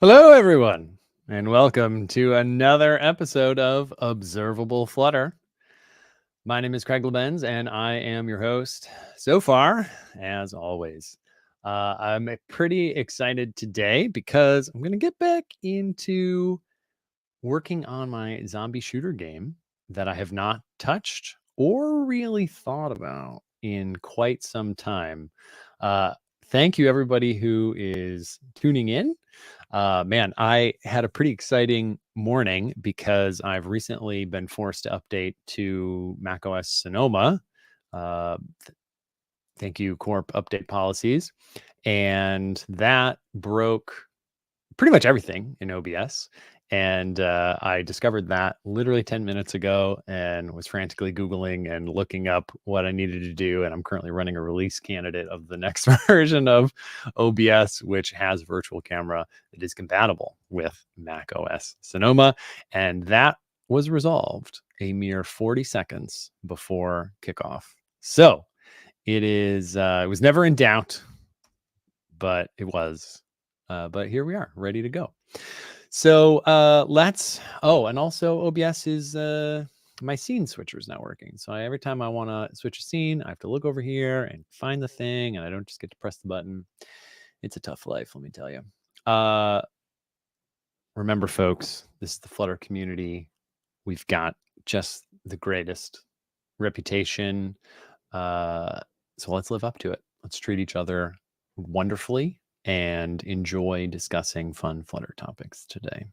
Hello, everyone, and welcome to another episode of Observable Flutter. My name is Craig Lebenz, and I am your host so far, as always. I'm pretty excited today because I'm going to get back into working on my zombie shooter game that I have not touched or really thought about in quite some time. Thank you, everybody who is tuning in. Man, I had a pretty exciting morning because I've recently been forced to update to macOS Sonoma. Uh, Thank you, Corp update policies. And that broke pretty much everything in OBS. And I discovered that literally 10 minutes ago and was frantically Googling and looking up what I needed to do. And I'm currently running a release candidate of the next version of OBS, which has virtual camera that is compatible with Mac OS Sonoma. And that was resolved a mere 40 seconds before kickoff. So it was never in doubt, but it was. But here we are, ready to go. So and also OBS is my scene switcher is not working. So every time I want to switch a scene, I have to look over here and find the thing, and I don't just get to press the button. It's a tough life, let me tell you. Remember, folks, this is the Flutter community. We've got just the greatest reputation. So let's live up to it. Let's treat each other wonderfully and enjoy discussing fun Flutter topics today,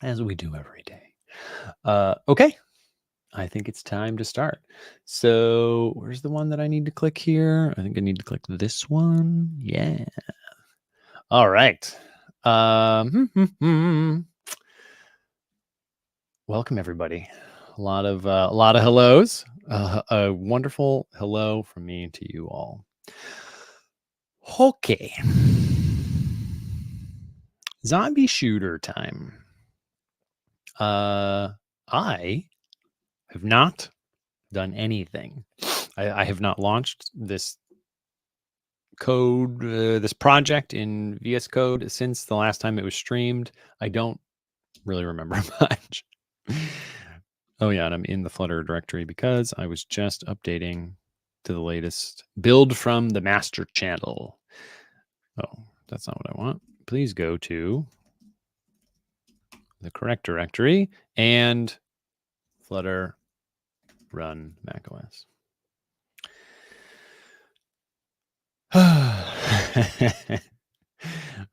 as we do every day. Okay, I think it's time to start. So where's the one that I need to click here? I think I need to click this one. Yeah. All right. Welcome, everybody. A lot of hellos. A wonderful hello from me to you all. Okay. Zombie shooter time. I have not done anything. I have not launched this code, this project in VS Code since the last time it was streamed. I don't really remember much. Oh yeah, and I'm in the Flutter directory because I was just updating to the latest build from the master channel. Oh, that's not what I want. Please go to the correct directory and Flutter run macOS.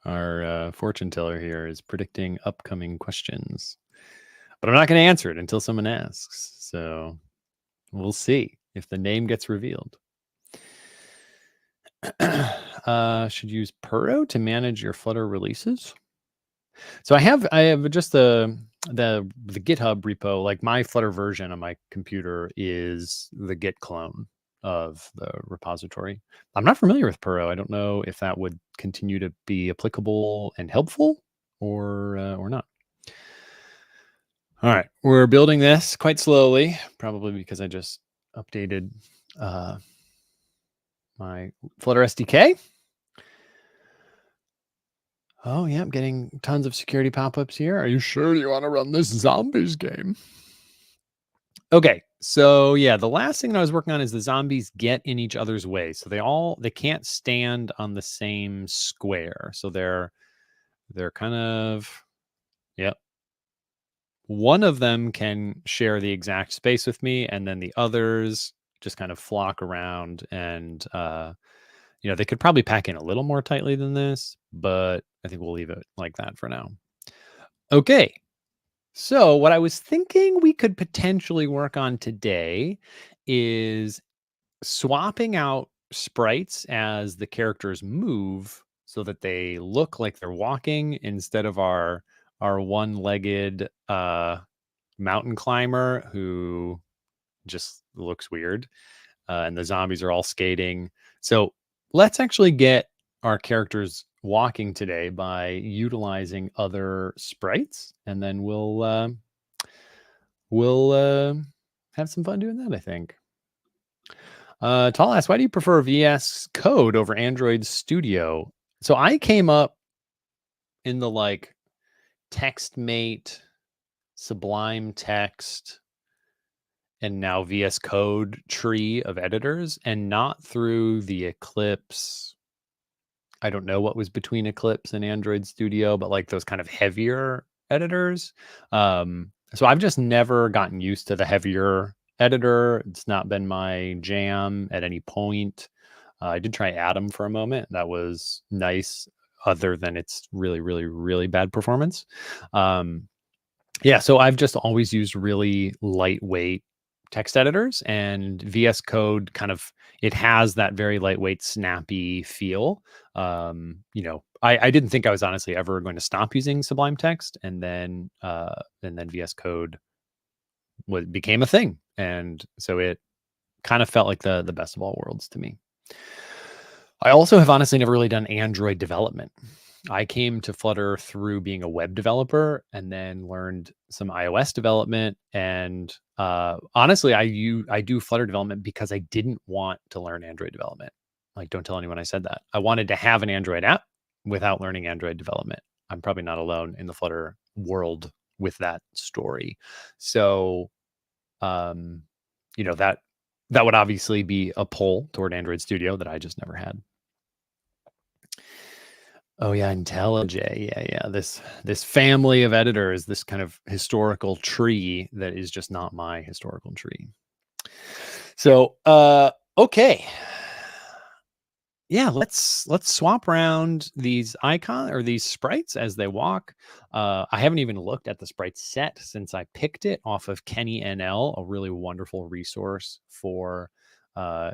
Our fortune teller here is predicting upcoming questions, but I'm not going to answer it until someone asks. So we'll see if the name gets revealed. Should use Puro to manage your Flutter releases. So I have just the GitHub repo. Like my Flutter version on my computer is the Git clone of the repository. I'm not familiar with Puro. I don't know if that would continue to be applicable and helpful or not. All right, we're building this quite slowly, probably because I just updated my Flutter SDK. Oh, yeah, I'm getting tons of security pop-ups here. Are you sure you want to run this zombies game? Okay, so yeah, the last thing that I was working on is the zombies get in each other's way. So they can't stand on the same square. So they're kind of, yep. One of them can share the exact space with me, and then the others just kind of flock around and they could probably pack in a little more tightly than this, but I think we'll leave it like that for now. Okay. So what I was thinking we could potentially work on today is swapping out sprites as the characters move so that they look like they're walking instead of our one-legged mountain climber who just looks weird. And the zombies are all skating. So let's actually get our characters walking today by utilizing other sprites, and then we'll have some fun doing that, I think. Tall asks, why do you prefer VS Code over Android Studio? So I came up in the like TextMate, Sublime Text, and now VS Code tree of editors, and not through the Eclipse. I don't know what was between Eclipse and Android Studio, but like those kind of heavier editors. So I've just never gotten used to the heavier editor. It's not been my jam at any point. I did try Atom for a moment. That was nice, other than its really, really, really bad performance. Yeah, so I've just always used really lightweight text editors, and VS Code it has that very lightweight, snappy feel. I didn't think I was honestly ever going to stop using Sublime Text, and then VS Code became a thing, and so it kind of felt like the best of all worlds to me. I also have honestly never really done Android development. I came to Flutter through being a web developer, and then learned some iOS development. And honestly, I do Flutter development because I didn't want to learn Android development. Like, don't tell anyone I said that. I wanted to have an Android app without learning Android development. I'm probably not alone in the Flutter world with that story. So, that would obviously be a pull toward Android Studio that I just never had. Oh yeah, IntelliJ. Yeah. This family of editors, this kind of historical tree that is just not my historical tree. So, okay. Yeah, let's swap around these icon or these sprites as they walk. I haven't even looked at the sprite set since I picked it off of Kenny NL, a really wonderful resource for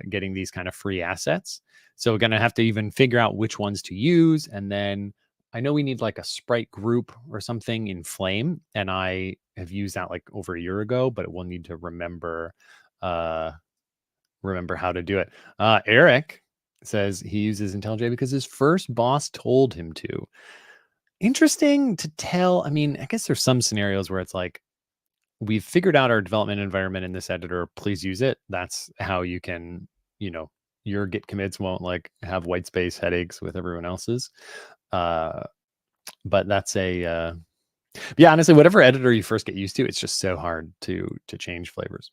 getting these kind of free assets. So we're gonna have to even figure out which ones to use, and then I know we need like a sprite group or something in Flame, and I have used that like over a year ago, but we'll need to remember how to do it. Eric says he uses IntelliJ because his first boss told him to. Interesting to tell. I mean, I guess there's some scenarios where it's like, we've figured out our development environment in this editor, please use it. That's how you can, your Git commits won't like have white space headaches with everyone else's. But that's yeah, honestly, whatever editor you first get used to, it's just so hard to change flavors.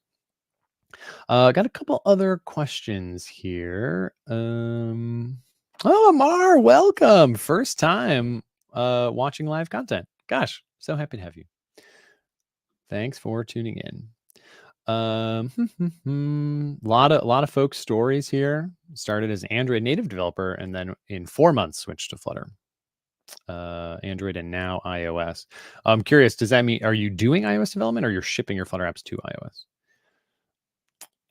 Got a couple other questions here. Oh, Amar, welcome. First time watching live content. Gosh, so happy to have you. Thanks for tuning in. A lot of folks' stories here. Started as Android native developer, and then in 4 months switched to Flutter. Android and now iOS. I'm curious, does that mean, are you doing iOS development, or you're shipping your Flutter apps to iOS?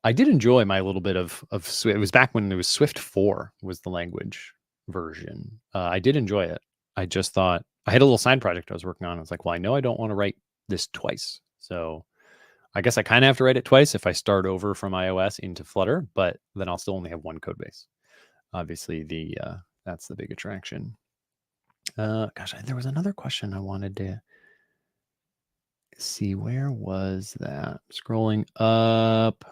I did enjoy my little bit of Swift. It was back when it was Swift 4 was the language version. I did enjoy it. I just thought, I had a little side project I was working on. I was like, well, I know I don't want to write this twice. So I guess I kind of have to write it twice if I start over from iOS into Flutter, but then I'll still only have one code base. Obviously, that's the big attraction. Gosh, there was another question I wanted to see. Where was that? Scrolling up.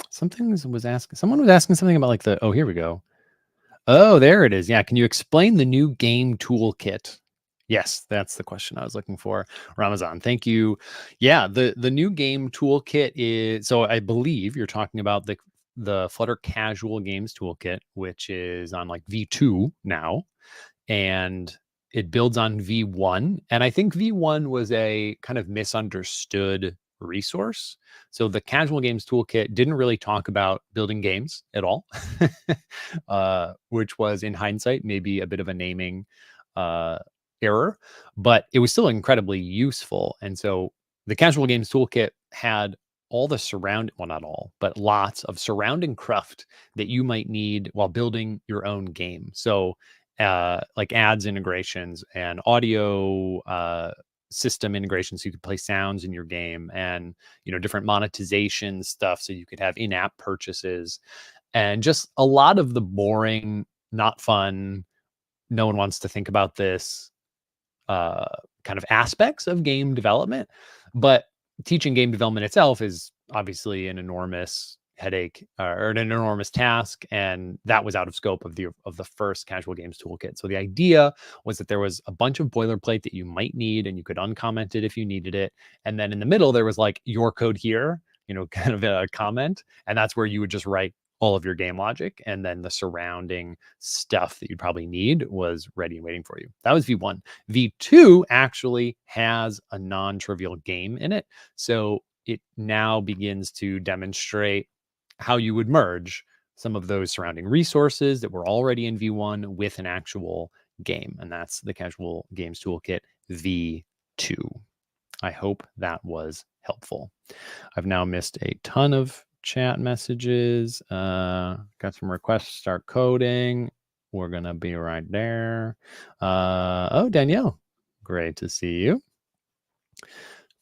Someone was asking something about like here we go. Oh, there it is. Yeah. Can you explain the new game toolkit? Yes, that's the question I was looking for. Ramazan, thank you. Yeah, the new game toolkit is, so I believe you're talking about the Flutter Casual Games Toolkit, which is on like V2 now, and it builds on V1. And I think V1 was a kind of misunderstood resource. So the Casual Games Toolkit didn't really talk about building games at all, which was in hindsight maybe a bit of a naming error, but it was still incredibly useful. And so the Casual Games Toolkit had all the not all, but lots of surrounding cruft that you might need while building your own game. So like ads integrations and audio system integrations, so you could play sounds in your game, and different monetization stuff, so you could have in-app purchases, and just a lot of the boring, not fun, no one wants to think about this kind of aspects of game development. But teaching game development itself is obviously an enormous headache or an enormous task, and that was out of scope of the first Casual Games Toolkit. So the idea was that there was a bunch of boilerplate that you might need, and you could uncomment it if you needed it. And then in the middle, there was like your code here, kind of a comment, and that's where you would just write all of your game logic, and then the surrounding stuff that you'd probably need was ready and waiting for you. That was V1. V2 actually has a non-trivial game in it. So it now begins to demonstrate how you would merge some of those surrounding resources that were already in V1 with an actual game. And that's the Casual Games Toolkit V2. I hope that was helpful. I've now missed a ton of chat messages. Got some requests to start coding. We're going to be right there. Oh, Danielle. Great to see you.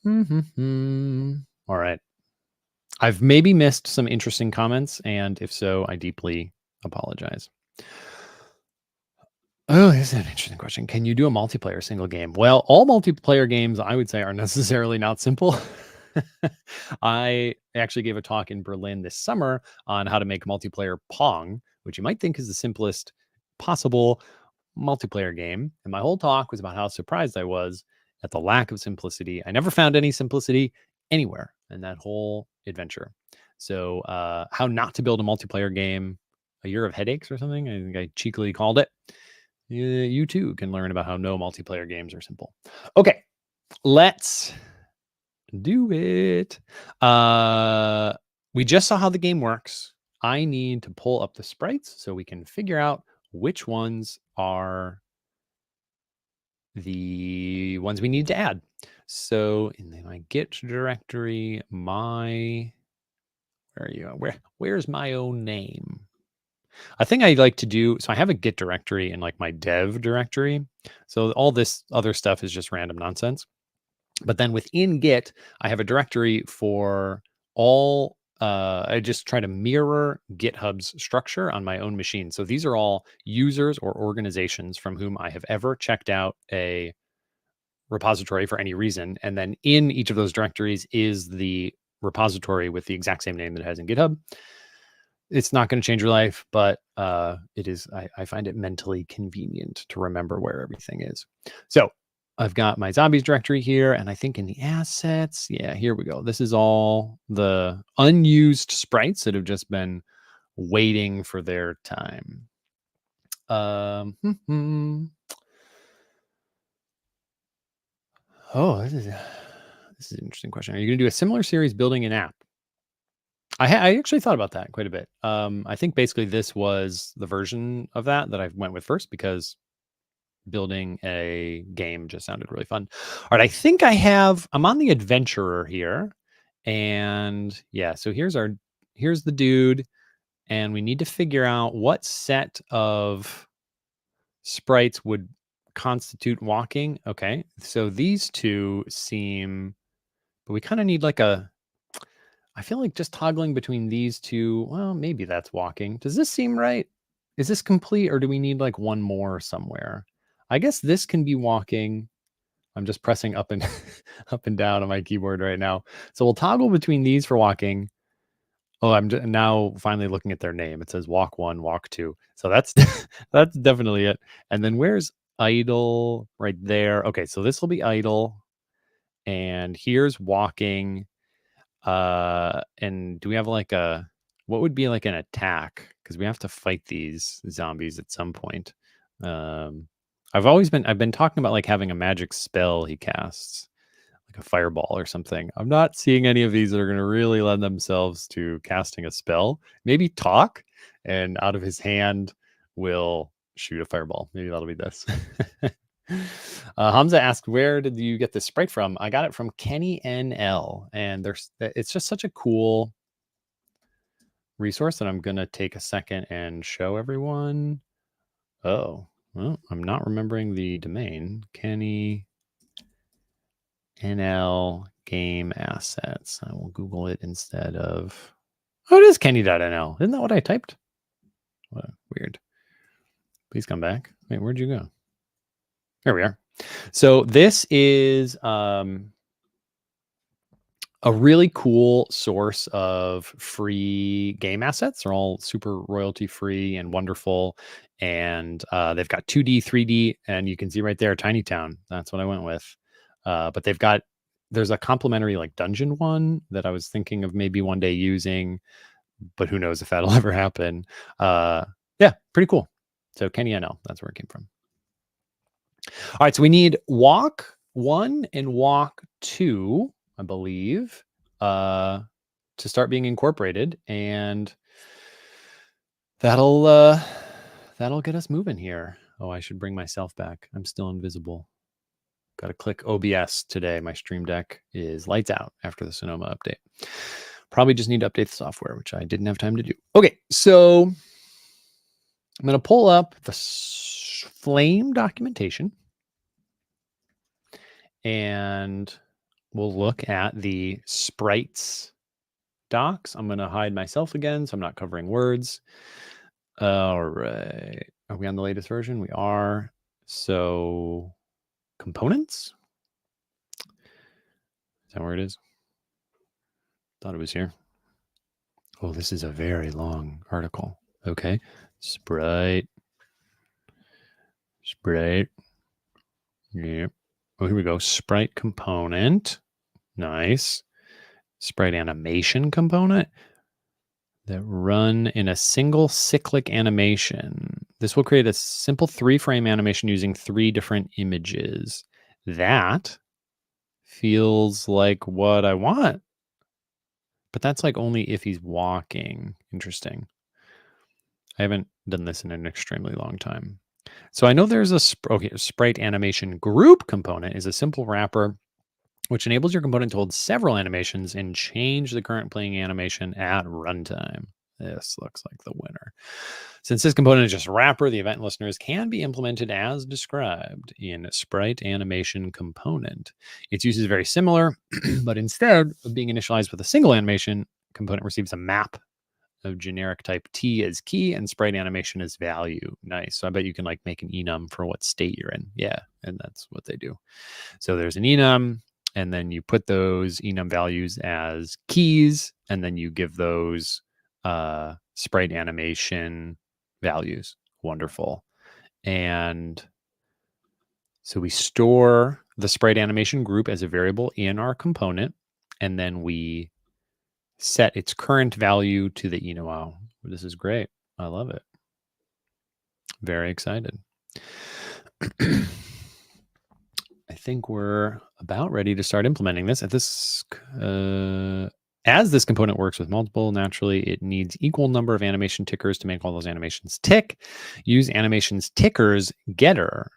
All right. I've maybe missed some interesting comments, and if so, I deeply apologize. Oh, this is an interesting question. Can you do a multiplayer single game? Well, all multiplayer games, I would say, are necessarily not simple. I actually gave a talk in Berlin this summer on how to make multiplayer Pong, which you might think is the simplest possible multiplayer game. And my whole talk was about how surprised I was at the lack of simplicity. I never found any simplicity anywhere in that whole adventure. So how not to build a multiplayer game, a year of headaches or something, I think I cheekily called it. You too can learn about how no multiplayer games are simple. Okay, let's do it. We just saw how the game works. I need to pull up the sprites so we can figure out which ones are the ones we need to add. So in my Git directory, where are you? Where's my own name? I think I like to do, so I have a Git directory in like my dev directory. So all this other stuff is just random nonsense. But then within Git, I have a directory for all, I just try to mirror GitHub's structure on my own machine. So these are all users or organizations from whom I have ever checked out a repository for any reason. And then in each of those directories is the repository with the exact same name that it has in GitHub. It's not going to change your life, but it is. I find it mentally convenient to remember where everything is. So I've got my zombies directory here, and I think in the assets, yeah, here we go. This is all the unused sprites that have just been waiting for their time. Oh, this is an interesting question. Are you going to do a similar series building an app? I actually thought about that quite a bit. I think basically this was the version of that I went with first because building a game just sounded really fun. All right, I think I'm on the adventurer here. And yeah, so here's the dude. And we need to figure out what set of sprites would constitute walking. Okay, so these two seem, but we kind of need like I feel like just toggling between these two, well, maybe that's walking. Does this seem right? Is this complete, or do we need like one more somewhere? I guess this can be walking. I'm just pressing up and up and down on my keyboard right now. So we'll toggle between these for walking. Oh, I'm now finally looking at their name. It says walk 1, walk 2. So that's that's definitely it. And then where's idle? Right there. Okay, so this will be idle. And here's walking. And do we have like what would be like an attack? Because we have to fight these zombies at some point. I've been talking about like having a magic spell he casts, like a fireball or something. I'm not seeing any of these that are going to really lend themselves to casting a spell. Maybe talk, and out of his hand will shoot a fireball. Maybe that'll be this. Hamza asked, where did you get this sprite from? I got it from Kenny NL, and it's just such a cool resource that I'm going to take a second and show everyone. Oh, well, I'm not remembering the domain. Kenny NL game assets. I will Google it instead of, oh, it is kenny.nl. Isn't that what I typed? What, weird. Please come back. Wait, where'd you go? There we are. So this is a really cool source of free game assets. They're all super royalty free and wonderful. And they've got 2D, 3D, and you can see right there, Tiny Town. That's what I went with. But there's a complimentary like dungeon one that I was thinking of maybe one day using, but who knows if that'll ever happen. Yeah, pretty cool. So Kenny NL, that's where it came from. All right, so we need walk 1 and walk 2, I believe, to start being incorporated, and that'll get us moving here. Oh, I should bring myself back. I'm still invisible. Got to click OBS today. My Stream Deck is lights out after the Sonoma update. Probably just need to update the software, which I didn't have time to do. Okay, so I'm going to pull up the Flame documentation, and we'll look at the sprites docs. I'm going to hide myself again, so I'm not covering words. All right. Are we on the latest version? We are. So components. Is that where it is? Thought it was here. Oh, this is a very long article. Okay. Sprite. Yep. Oh, here we go. Sprite component. Nice. Sprite animation component that run in a single cyclic animation. This will create a simple 3-frame animation using 3 different images. That feels like what I want. But that's like only if he's walking. Interesting. I haven't done this in an extremely long time. So I know there's a sprite animation group component is a simple wrapper which enables your component to hold several animations and change the current playing animation at runtime. This looks like the winner. Since this component is just a wrapper, the event listeners can be implemented as described in Sprite Animation Component. Its use is very similar, but instead of being initialized with a single animation, component receives a map of generic type T as key and Sprite Animation as value. Nice. So I bet you can like make an enum for what state you're in. Yeah, and that's what they do. So there's an enum, and then you put those enum values as keys, and then you give those sprite animation values. Wonderful. And so we store the sprite animation group as a variable in our component, and then we set its current value to the enum. Wow, this is great. I love it. Very excited. I think we're about ready to start implementing this. As this component works with multiple, naturally, it needs equal number of animation tickers to make all those animations tick. Use animations tickers getter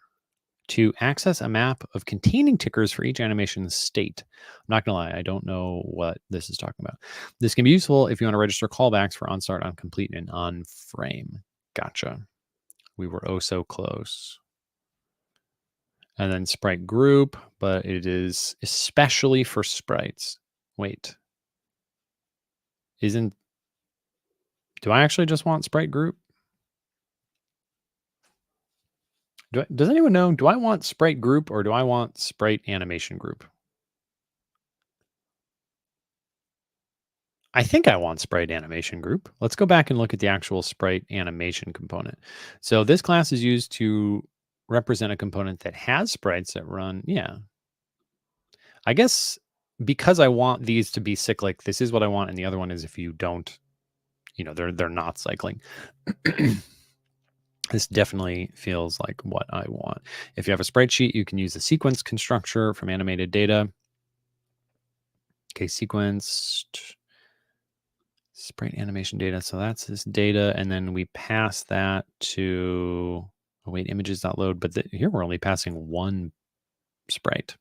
to access a map of containing tickers for each animation state. I'm not going to lie, I don't know what this is talking about. This can be useful if you want to register callbacks for onStart, onComplete, and onFrame. Gotcha. We were oh so close. And then sprite group, but it is especially for sprites. Wait. Do I actually just want sprite group? Does anyone know, do I want sprite group or do I want sprite animation group? I think I want sprite animation group. Let's go back and look at the actual sprite animation component. So this class is used to represent a component that has sprites that run. Yeah. I guess because I want these to be cyclic, this is what I want. And the other one is if you don't, they're not cycling. This definitely feels like what I want. If you have a spreadsheet, you can use the sequence constructor from animated data. Okay, sequenced sprite animation data. So that's this data. And then we pass that to, oh wait, images.load. But here we're only passing one sprite.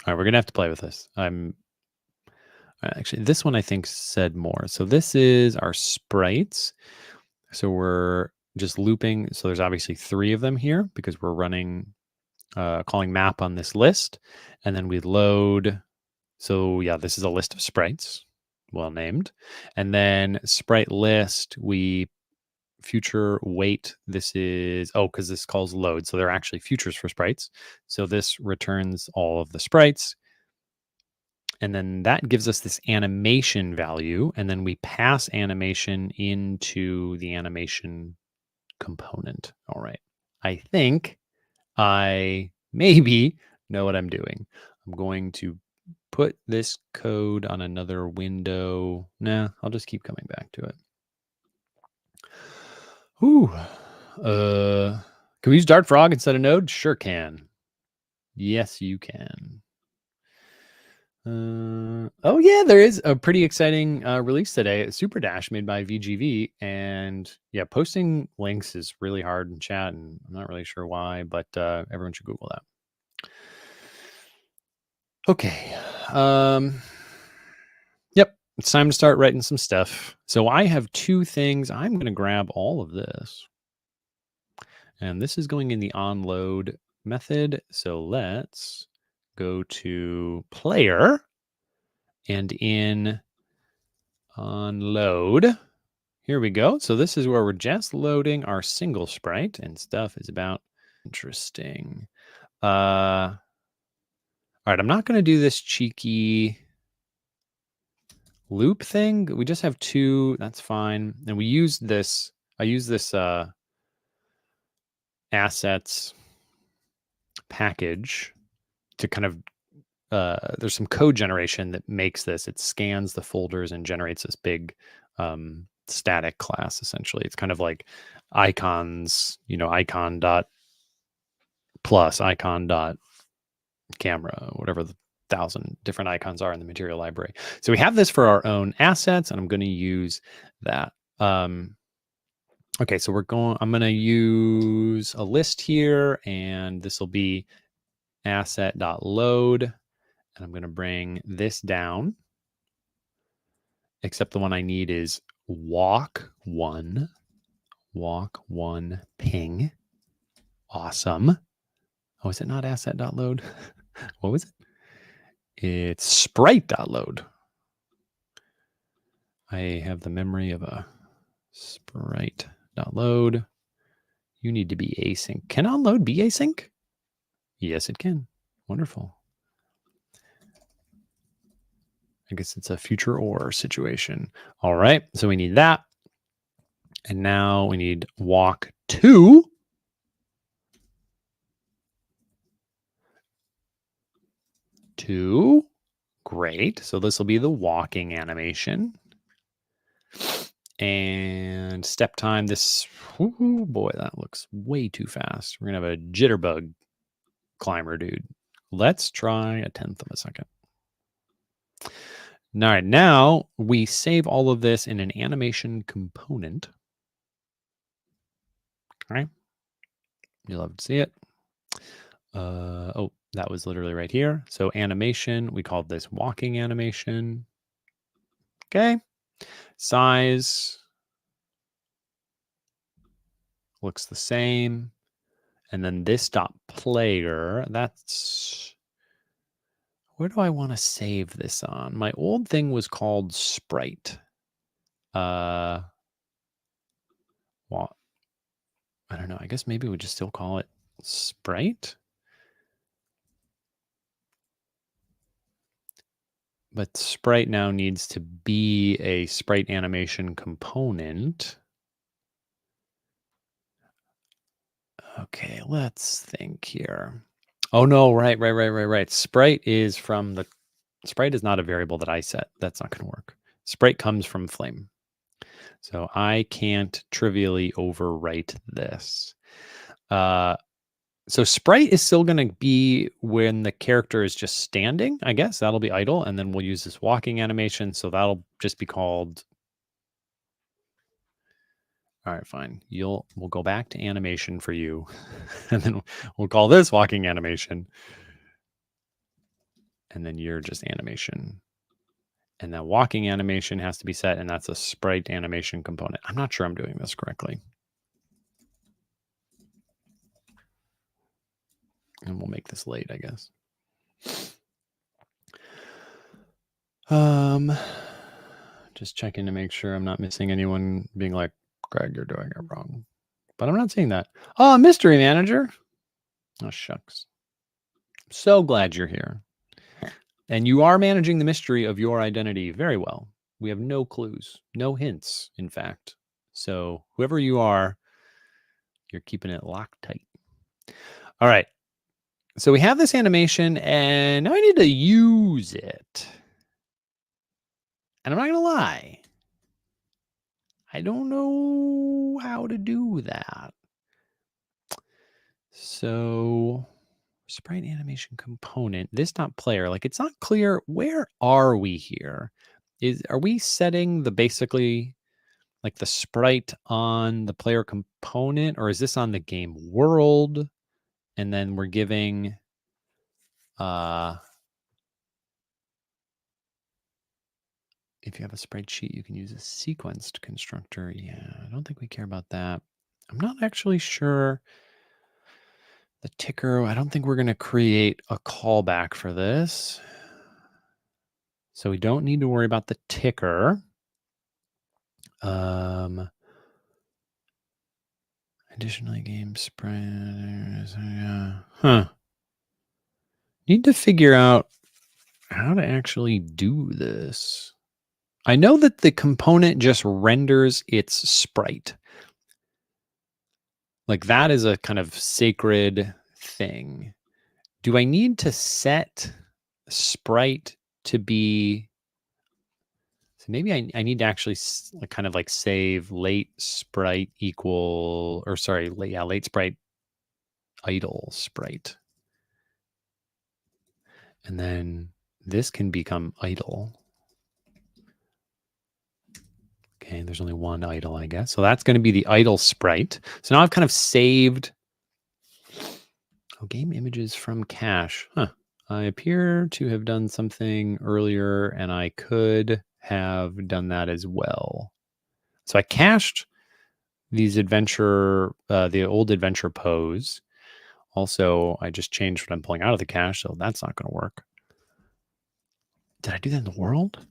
All right, we're going to have to play with this. Actually, this one I think said more. So this is our sprites. So we're just looping. So there's obviously 3 of them here because we're running, calling map on this list. And then we load. So yeah, this is a list of sprites, well named. And then sprite list, we future weight. This is, because this calls load. So they're actually futures for sprites. So this returns all of the sprites. And then that gives us this animation value. And then we pass animation into the animation component. All right. I think I maybe know what I'm doing. I'm going to put this code on another window. Nah, I'll just keep coming back to it. Ooh. Can we use Dart Frog instead of Node? Sure can. Yes, you can. Oh yeah, there is a pretty exciting release today. Super Dash made by VGV, and yeah, posting links is really hard in chat, and I'm not really sure why, but everyone should Google that. Okay. Yep, it's time to start writing some stuff. So I have two things. I'm going to grab all of this, and this is going in the onload method. So let's go to player. And in onload, here we go. So this is where we're just loading our single sprite, and stuff is about interesting. All right, I'm not going to do this cheeky loop thing. We just have two. That's fine. And we used this. I use this assets package to kind of there's some code generation that makes this. It scans the folders and generates this big static class. Essentially, it's kind of like icons. Icon dot plus icon dot camera, whatever the 1,000 different icons are in the material library. So we have this for our own assets, and I'm going to use that. Okay, so I'm going to use a list here, and this will be asset.load, and I'm going to bring this down, except the one I need is walk1 ping. Awesome. Oh, is it not asset.load? What was it? It's sprite.load. I have the memory of a sprite.load. You need to be async. Can onload be async? Yes, it can. Wonderful. I guess it's a future or situation. All right. So we need that. And now we need walk2. Great. So this will be the walking animation. And step time, boy, that looks way too fast. We're going to have a jitterbug climber, dude. Let's try 1/10 of a second. All right, now we save all of this in an animation component. All right. You'll love to see it. That was literally right here. So animation, we called this walking animation. Okay. Size looks the same. And then this dot player, that's, where do I want to save this on? My old thing was called sprite. Well, I don't know. I guess maybe we just still call it sprite. But sprite now needs to be a sprite animation component. Okay, let's think here. Oh no, right. Sprite is not a variable that I set. That's not going to work. Sprite comes from Flame. So I can't trivially overwrite this. So sprite is still going to be when the character is just standing, I guess. That'll be idle. And then we'll use this walking animation. So that'll just be called. All right, fine. We'll go back to animation for you. And then we'll call this walking animation. And then you're just animation. And that walking animation has to be set, and that's a sprite animation component. I'm not sure I'm doing this correctly. And we'll make this late, I guess. Just checking to make sure I'm not missing anyone being like, Greg, you're doing it wrong. But I'm not seeing that. Oh, mystery manager. Oh, shucks. So glad you're here. And you are managing the mystery of your identity very well. We have no clues, no hints, in fact. So whoever you are, you're keeping it locked tight. All right. So we have this animation, and now I need to use it. And I'm not going to lie. I don't know how to do that. So sprite animation component, this not player, like it's not clear. Where are we here? Are we setting the basically like the sprite on the player component, or is this on the game world? And then we're giving if you have a spreadsheet, you can use a sequenced constructor. Yeah, I don't think we care about that. I'm not actually sure. The ticker, I don't think we're going to create a callback for this. So we don't need to worry about the ticker. Additionally, game spread. Need to figure out how to actually do this. I know that the component just renders its sprite. Like that is a kind of sacred thing. Do I need to set sprite to be? So maybe I need to actually kind of like save late sprite equal, or sorry, late sprite idle sprite. And then this can become idle. Okay, there's only one idle, I guess. So that's going to be the idle sprite. So now I've kind of saved game images from cache. I appear to have done something earlier, and I could have done that as well. So I cached these adventure, the old adventure pose. Also, I just changed what I'm pulling out of the cache, so that's not going to work. Did I do that in the world?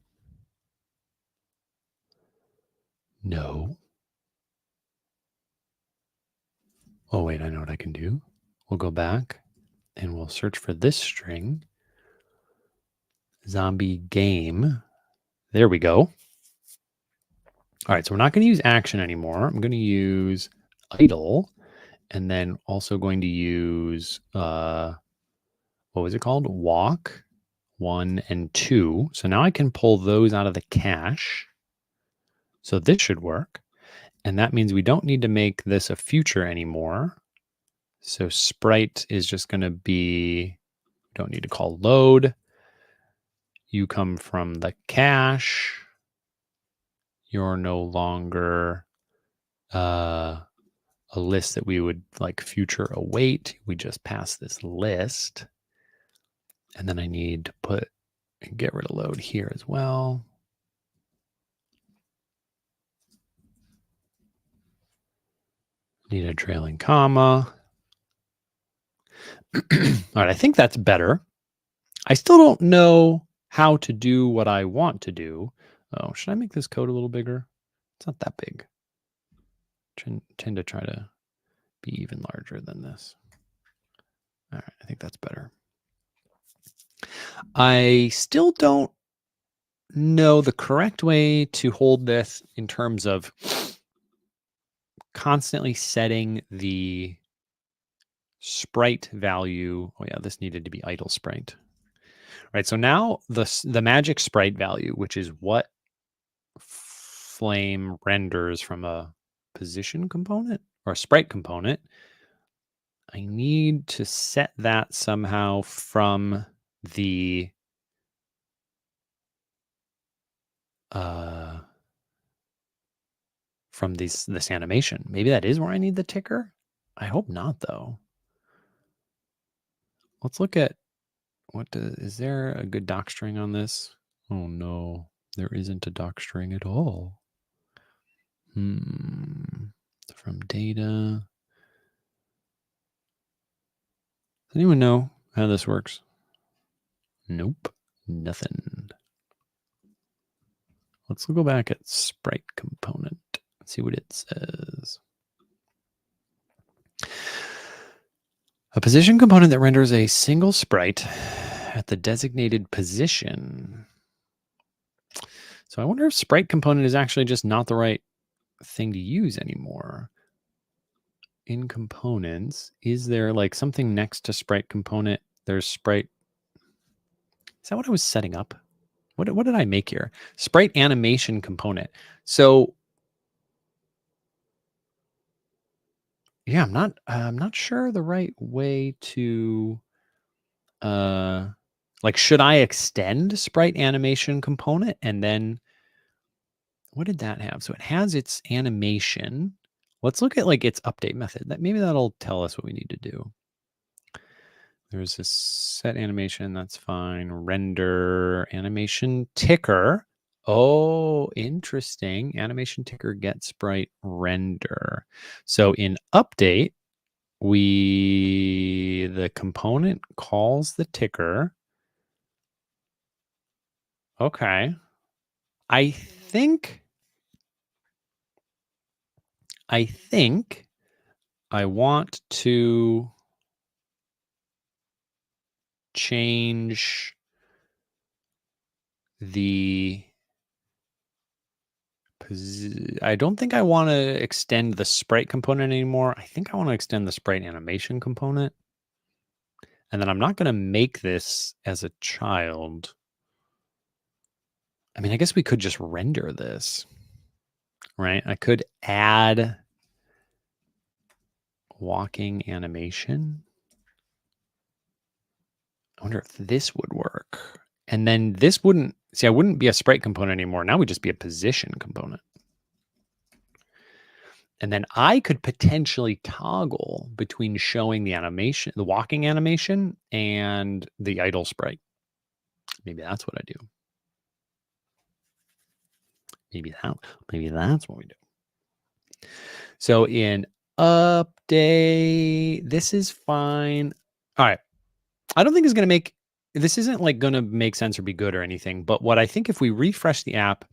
No. Oh, wait, I know what I can do. We'll go back and we'll search for this string. Zombie game. There we go. All right, so we're not going to use action anymore. I'm going to use idle, and then also going to use, what was it called? Walk 1 and 2. So now I can pull those out of the cache. So this should work. And that means we don't need to make this a future anymore. So sprite is just going to be, don't need to call load. You come from the cache. You're no longer a list that we would like future await. We just pass this list. And then I need to put and get rid of load here as well. Need a trailing comma. All right, I think that's better. I still don't know how to do what I want to do. Oh, should I make this code a little bigger? It's not that big. Tend to try to be even larger than this. All right, I think that's better. I still don't know the correct way to hold this in terms of constantly setting the sprite value. Oh yeah, this needed to be idle sprite. Right, so now the magic sprite value, which is what Flame renders from a position component or a sprite component, I need to set that somehow from the this animation. Maybe that is where I need the ticker. I hope not, though. Let's look at is there a good doc string on this? Oh no, there isn't a doc string at all. From data. Does anyone know how this works? Nope, nothing. Let's go back at sprite component. Let's see what it says. A position component that renders a single sprite at the designated position. So I wonder if sprite component is actually just not the right thing to use anymore. In components, is there like something next to sprite component? There's sprite. Is that what I was setting up? What did I make here? Sprite animation component. So yeah, I'm not sure the right way to like, should I extend sprite animation component and then what did that have? So it has its animation. Let's look at like its update method. That maybe that'll tell us what we need to do. There's this set animation, that's fine. Render animation ticker. Oh, interesting. Animation ticker get sprite render. So in update, the component calls the ticker. Okay. I think I want to change I don't think I want to extend the sprite component anymore. I think I want to extend the sprite animation component. And then I'm not going to make this as a child. I mean, I guess we could just render this, right? I could add walking animation. I wonder if this would work. And then this wouldn't, see, I wouldn't be a sprite component anymore. Now we'd just be a position component. And then I could potentially toggle between showing the animation, the walking animation, and the idle sprite. Maybe that's what I do. Maybe that's what we do. So in update, this is fine. All right. I don't think it's going to this isn't like going to make sense or be good or anything. But what I think if we refresh the app,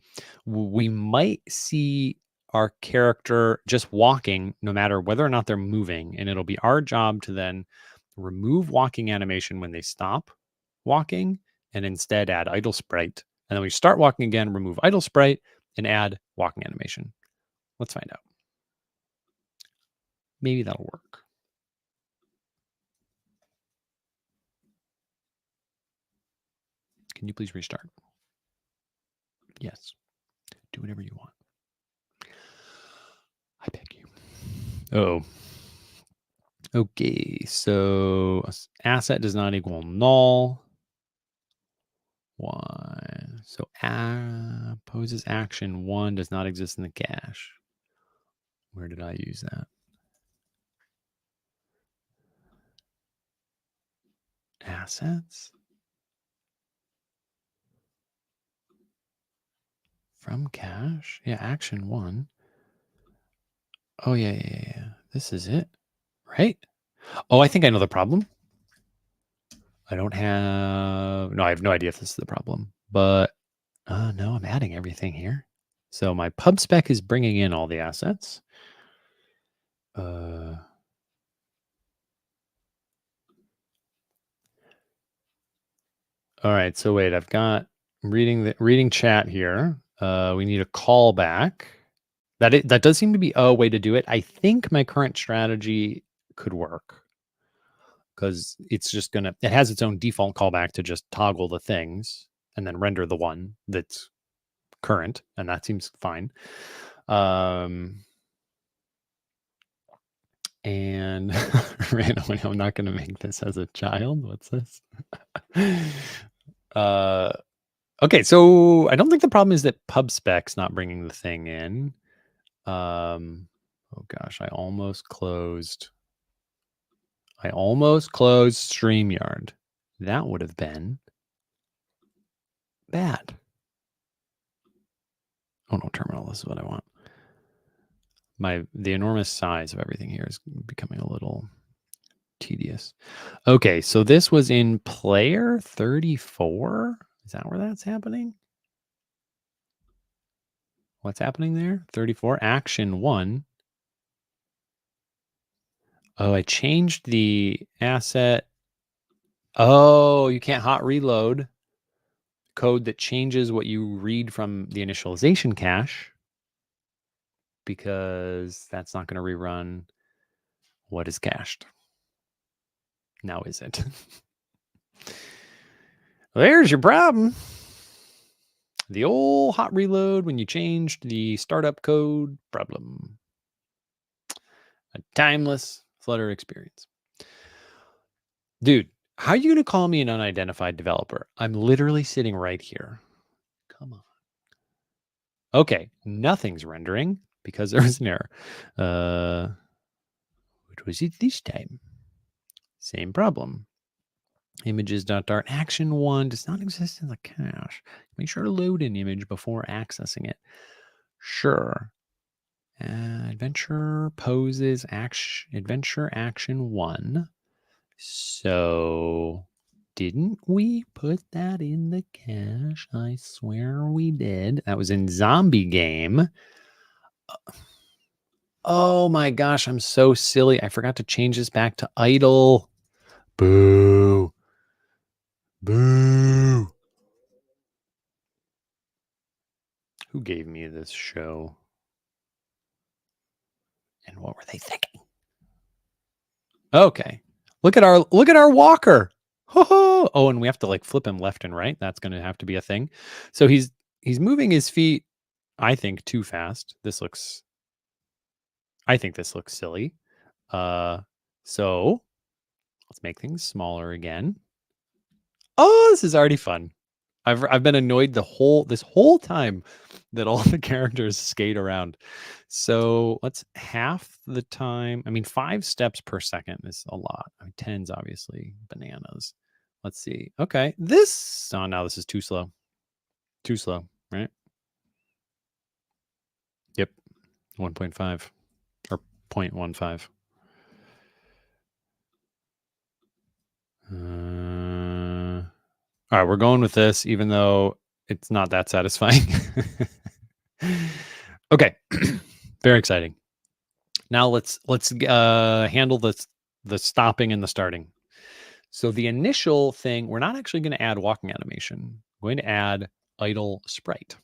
we might see our character just walking no matter whether or not they're moving. And it'll be our job to then remove walking animation when they stop walking and instead add idle sprite. And then we start walking again, remove idle sprite and add walking animation. Let's find out. Maybe that'll work. Can you please restart? Yes. Do whatever you want. I beg you. Oh. Okay, so asset does not equal null. Why? So poses action 1 does not exist in the cache. Where did I use that? Assets? From cache? Yeah, action 1. Oh, yeah. This is it, right? Oh, I think I know the problem. I have no idea if this is the problem, but no, I'm adding everything here. So my pub spec is bringing in all the assets. All right, so wait, I've got reading chat here. We need a callback. That does seem to be a way to do it. I think my current strategy could work because it's just it has its own default callback to just toggle the things and then render the one that's current, and that seems fine. And randomly, I'm not going to make this as a child. What's this? Okay, so I don't think the problem is that pub spec's not bringing the thing in. Oh gosh, I almost closed StreamYard. That would have been bad. Oh no, terminal, this is what I want. The enormous size of everything here is becoming a little tedious. Okay, so this was in player 34. Is that where that's happening? What's happening there? 34, action 1. Oh, I changed the asset. Oh, you can't hot reload code that changes what you read from the initialization cache because that's not going to rerun what is cached. Now is it? There's your problem. The old hot reload when you changed the startup code problem. A timeless Flutter experience. Dude, how are you going to call me an unidentified developer? I'm literally sitting right here. Come on. Okay, nothing's rendering because there was an error. What was it this time? Same problem. Images.dart action 1 does not exist in the cache. Make sure to load an image before accessing it. Sure. Adventure poses adventure action 1. So didn't we put that in the cache? I swear we did. That was in zombie game. Oh my gosh, I'm so silly. I forgot to change this back to idle. Boo. Boo. Who gave me this show? And what were they thinking? Okay. Look at our walker. Oh, and we have to like flip him left and right. That's going to have to be a thing. So he's moving his feet, I think, too fast. I think this looks silly. So let's make things smaller again. Oh, this is already fun. I've been annoyed this whole time that all the characters skate around. So let's half the time. I mean, 5 steps per second is a lot. I mean, 10's obviously bananas. Let's see. Okay, now this is too slow. Too slow, right? Yep, 1.5 or 0.15. All right, we're going with this, even though it's not that satisfying. Okay, very exciting. Now let's handle the stopping and the starting. So the initial thing, we're not actually going to add walking animation. We're going to add idle sprite.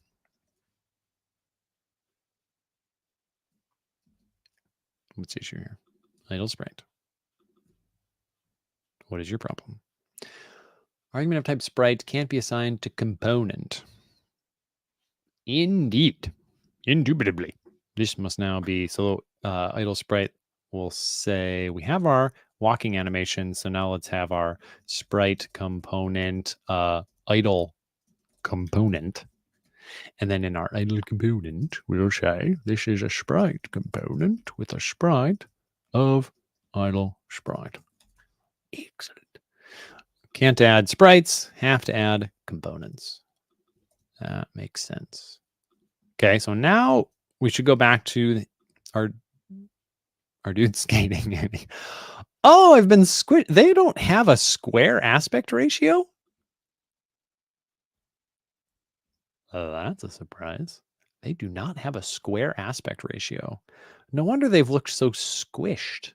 What's the issue here? Idle sprite. What is your problem? Argument of type sprite can't be assigned to component. Indeed. Indubitably. This must now be, so idle sprite will say we have our walking animation. So now let's have our sprite component, idle component. And then in our idle component, we'll say this is a sprite component with a sprite of idle sprite. Excellent. Can't add sprites, have to add components. That makes sense. Okay, so now we should go back to our dude skating. Oh, I've been they don't have a square aspect ratio? Oh, that's a surprise. They do not have a square aspect ratio. No wonder they've looked so squished.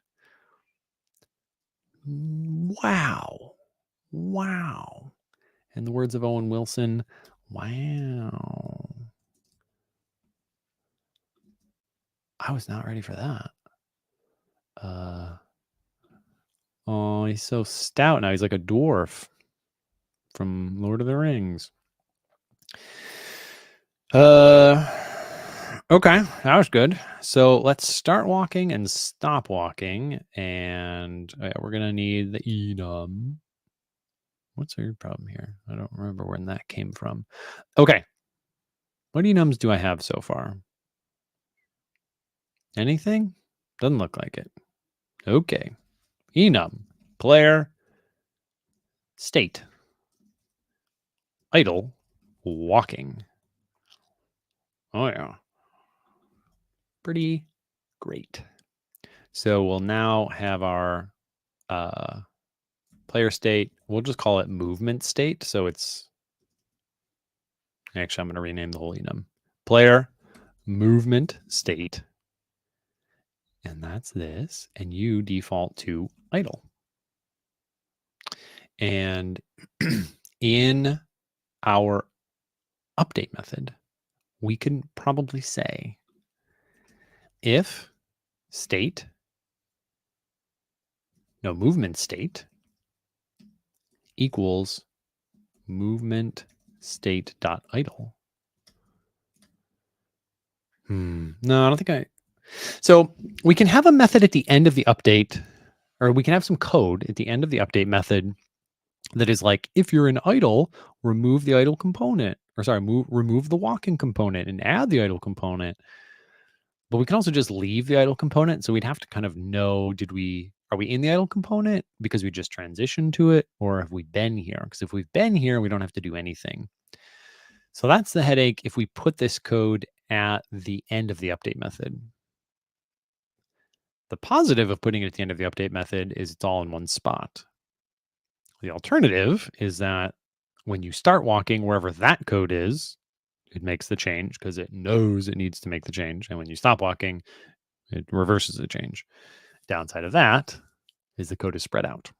Wow. Wow. In the words of Owen Wilson, wow. I was not ready for that. Oh, he's so stout now. He's like a dwarf from Lord of the Rings. Okay, that was good. So let's start walking and stop walking, and we're gonna need the enum. What's your problem here? I don't remember when that came from. Okay, what enums do I have so far? Anything? Doesn't look like it. Okay, enum, player, state, idle, walking. Oh yeah, pretty great. So we'll now have our player state. We'll just call it movement state. So it's actually, I'm going to rename the whole enum. Player movement state. And that's this. And you default to idle. And in our update method, we can probably say if state, no, movement state equals movement state dot idle. No, I don't think so we can have a method at the end of the update, or we can have some code at the end of the update method that is like, if you're in idle, remove the idle component, or sorry, remove the walking component and add the idle component. But we can also just leave the idle component. So we'd have to kind of know, are we in the idle component because we just transitioned to it, or have we been here? Because if we've been here, we don't have to do anything. So that's the headache if we put this code at the end of the update method. The positive of putting it at the end of the update method is it's all in one spot. The alternative is that when you start walking, wherever that code is, it makes the change because it knows it needs to make the change. And when you stop walking, it reverses the change. Downside of that is the code is spread out.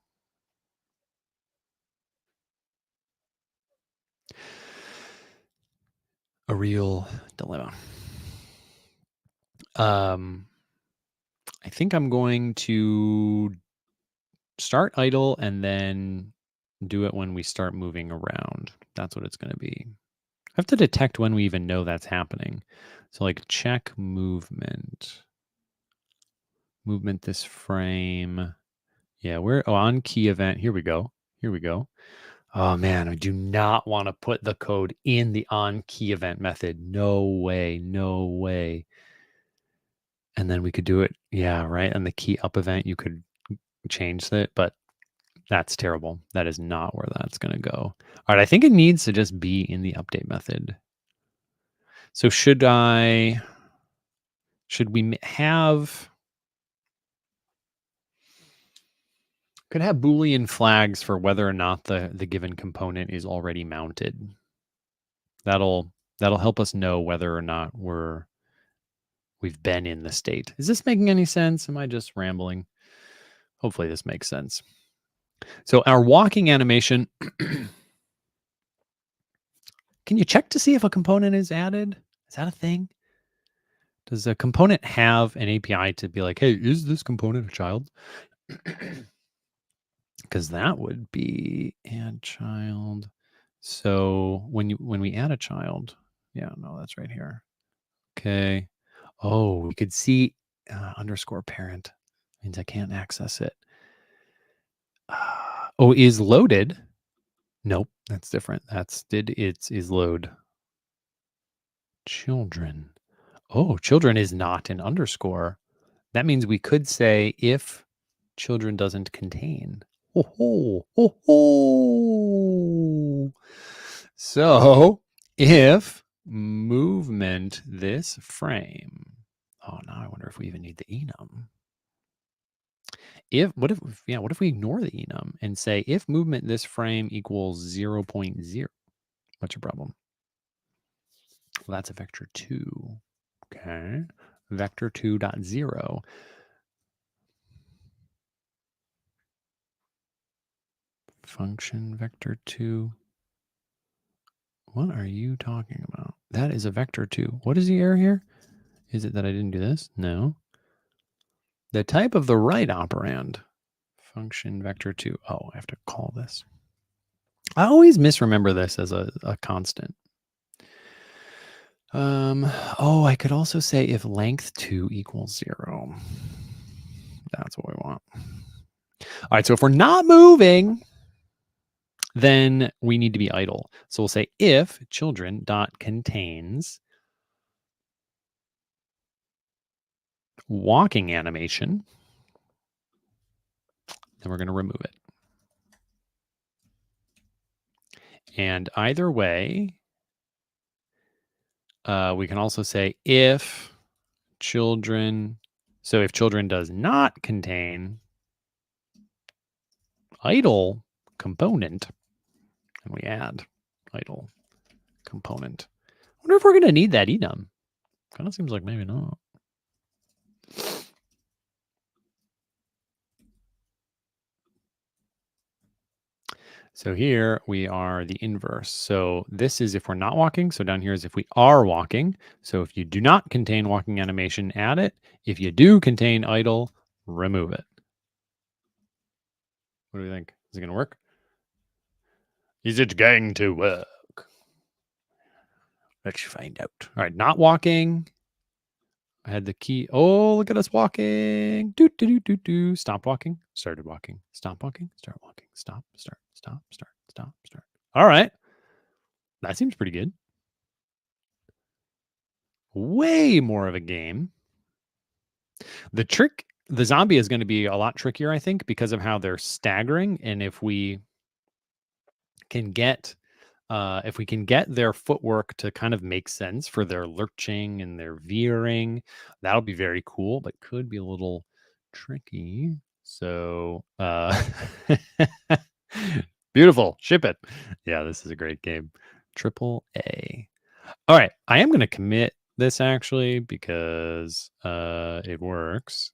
A real dilemma. I think I'm going to start idle and then do it when we start moving around. That's what it's going to be. I have to detect when we even know that's happening. So like check movement this frame. Yeah, we're on key event. Here we go. Oh man, I do not want to put the code in the on key event method. No way. And then we could do it. Yeah, right. And the key up event, you could change it, but that's terrible. That is not where that's going to go. All right. I think it needs to just be in the update method. So should we could have Boolean flags for whether or not the given component is already mounted. That'll help us know whether or not we've been in the state. Is this making any sense? Am I just rambling? Hopefully this makes sense. So our walking animation, can you check to see if a component is added? Is that a thing? Does a component have an API to be like, hey, is this component a child? Because that would be add child. So when we add a child, yeah, no, that's right here. Okay. Oh, we could see underscore parent means I can't access it. Is loaded. Nope, that's different. Is load. Children. Oh, children is not an underscore. That means we could say if children doesn't contain. So if movement this frame. Oh, now I wonder if we even need the enum. What if we ignore the enum and say if movement this frame equals 0.0? What's your problem? Well, that's a vector 2. Okay. Vector 2.0. Function vector 2. What are you talking about? That is a vector 2. What is the error here? Is it that I didn't do this? No. The type of the right operand. Function vector 2. Oh, I have to call this. I always misremember this as a constant. I could also say if length 2 equals 0. That's what we want. All right, so if we're not moving, then we need to be idle. So we'll say if children dot contains walking animation, then we're going to remove it. And either way, we can also say if children, so if children does not contain idle component, and we add idle component. I wonder if we're going to need that enum. Kind of seems like maybe not. So here we are the inverse. So this is if we're not walking. So down here is if we are walking. So if you do not contain walking animation, add it. If you do contain idle, remove it. What do we think? Is it going to work? Is it going to work? Let's find out. All right, not walking. I had the key. Oh, look at us walking. Do, do, do, do, do. Stop walking. Started walking. Stop walking. Start walking. Stop. Start. Stop. Start. Stop. Start. All right. That seems pretty good. Way more of a game. The zombie is going to be a lot trickier, I think, because of how they're staggering. And if we can get their footwork to kind of make sense for their lurching and their veering, that'll be very cool, but could be a little tricky. So beautiful. Ship it. Yeah, this is a great game. Triple A. All right. I am going to commit this actually because it works.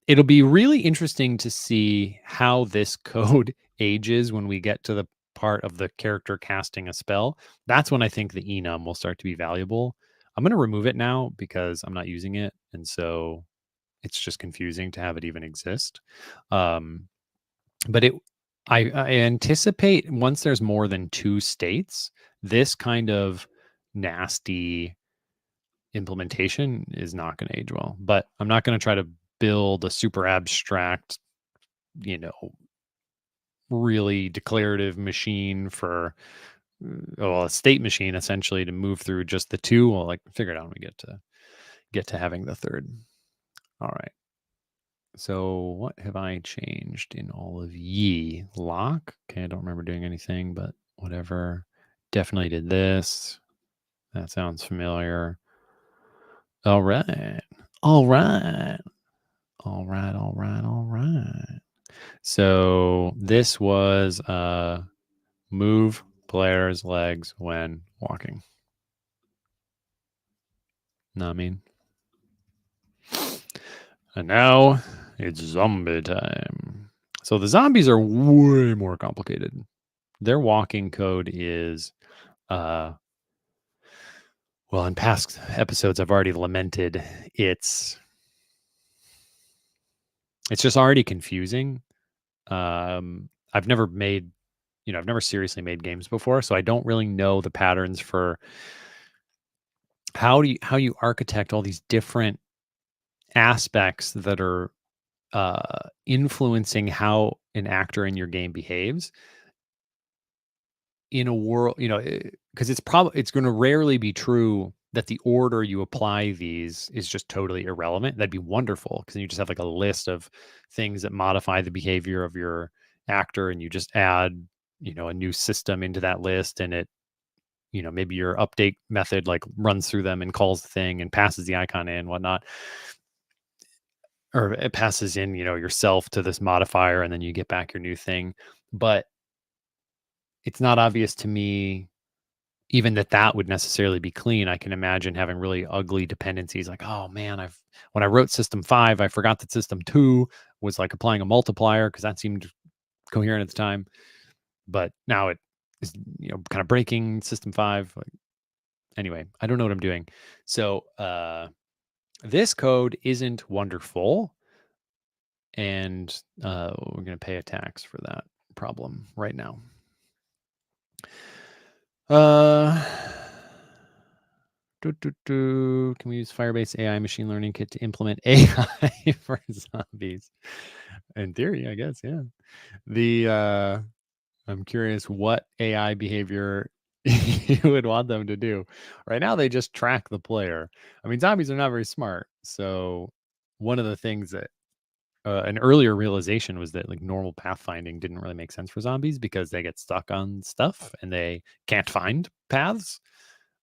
It'll be really interesting to see how this code ages when we get to the part of the character casting a spell. That's when I think the enum will start to be valuable. I'm going to remove it now because I'm not using it. And so it's just confusing to have it even exist. But I anticipate once there's more than 2 states, this kind of nasty implementation is not going to age well. But I'm not going to try to build a super abstract, really declarative machine for a state machine essentially to move through just the 2. We'll like figure it out when we get to having the 3rd. All right. So what have I changed in all of ye? Lock. Okay, I don't remember doing anything, but whatever. Definitely did this. That sounds familiar. All right. All right. All right. All right. All right. So this was move player's legs when walking. Know what I mean? And now it's zombie time. So the zombies are way more complicated. Their walking code is well, in past episodes I've already lamented it's just already confusing. I've never seriously made games before, so I don't really know the patterns for how you architect all these different aspects that are influencing how an actor in your game behaves in a world, because it's going to rarely be true that the order you apply these is just totally irrelevant. That'd be wonderful because you just have like a list of things that modify the behavior of your actor, and you just add, a new system into that list, and it, maybe your update method like runs through them and calls the thing and passes the icon in and whatnot, or it passes in, yourself to this modifier, and then you get back your new thing. But it's not obvious to me even that would necessarily be clean. I can imagine having really ugly dependencies like, oh man, when I wrote system 5, I forgot that system 2 was like applying a multiplier because that seemed coherent at the time. But now it is, kind of breaking system 5. Like, anyway, I don't know what I'm doing. So this code isn't wonderful. And we're going to pay a tax for that problem right now. Can we use Firebase AI machine learning kit to implement AI for zombies? In theory, I guess, yeah. I'm curious what AI behavior you would want them to do. Right now, they just track the player. I mean, zombies are not very smart. So one of the things that an earlier realization was that like normal pathfinding didn't really make sense for zombies because they get stuck on stuff and they can't find paths.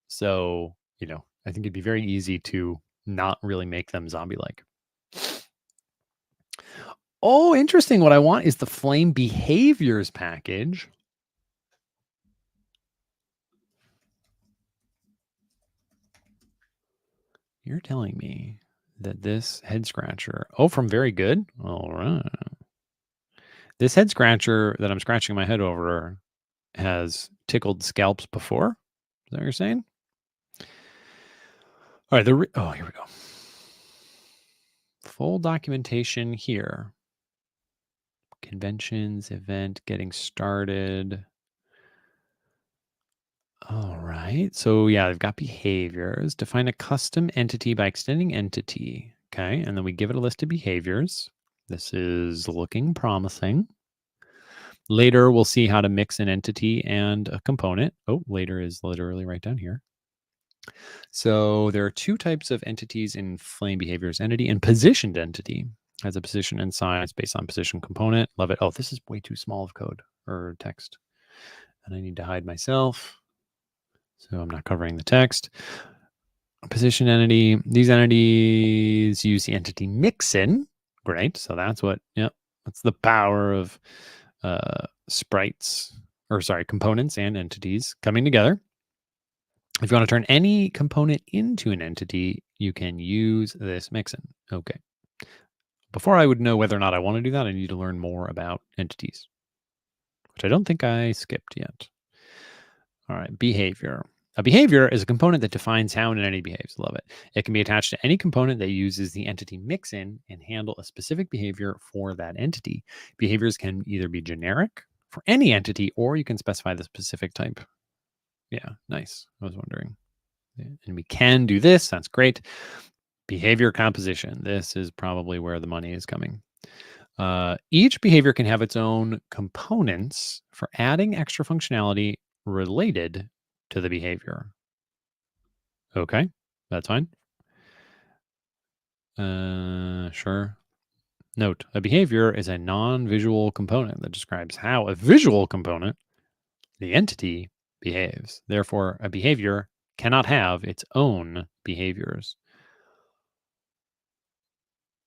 So, I think it'd be very easy to not really make them zombie-like. Oh, interesting. What I want is the flame behaviors package. you're telling me that this head scratcher, oh, from very good. All right. This head scratcher that I'm scratching my head over has tickled scalps before. Is that what you're saying? All right. Here we go. Full documentation here. Conventions, event, getting started. All right. So yeah, they've got behaviors. Define a custom entity by extending entity. Okay. And then we give it a list of behaviors. This is looking promising. Later, we'll see how to mix an entity and a component. Oh, later is literally right down here. So there are two types of entities in Flame behaviors: entity and positioned entity. Has a position and size based on position component. Love it. Oh, this is way too small of code or text. And I need to hide myself. So I'm not covering the text. Position entity. These entities use the entity mixin. Great. So that's what, yep. That's the power of sprites, or sorry, components and entities coming together. If you want to turn any component into an entity, you can use this mixin. Okay. Before I would know whether or not I want to do that, I need to learn more about entities, which I don't think I skipped yet. All right, behavior. A behavior is a component that defines how an entity behaves. Love it. It can be attached to any component that uses the entity mixin and handle a specific behavior for that entity. Behaviors can either be generic for any entity, or you can specify the specific type. Yeah, nice. I was wondering. Yeah, and we can do this. That's great. Behavior composition. This is probably where the money is coming. Each behavior can have its own components for adding extra functionality related to the behavior. Okay, that's fine. Sure. Note, a behavior is a non-visual component that describes how a visual component, the entity, behaves. Therefore, a behavior cannot have its own behaviors.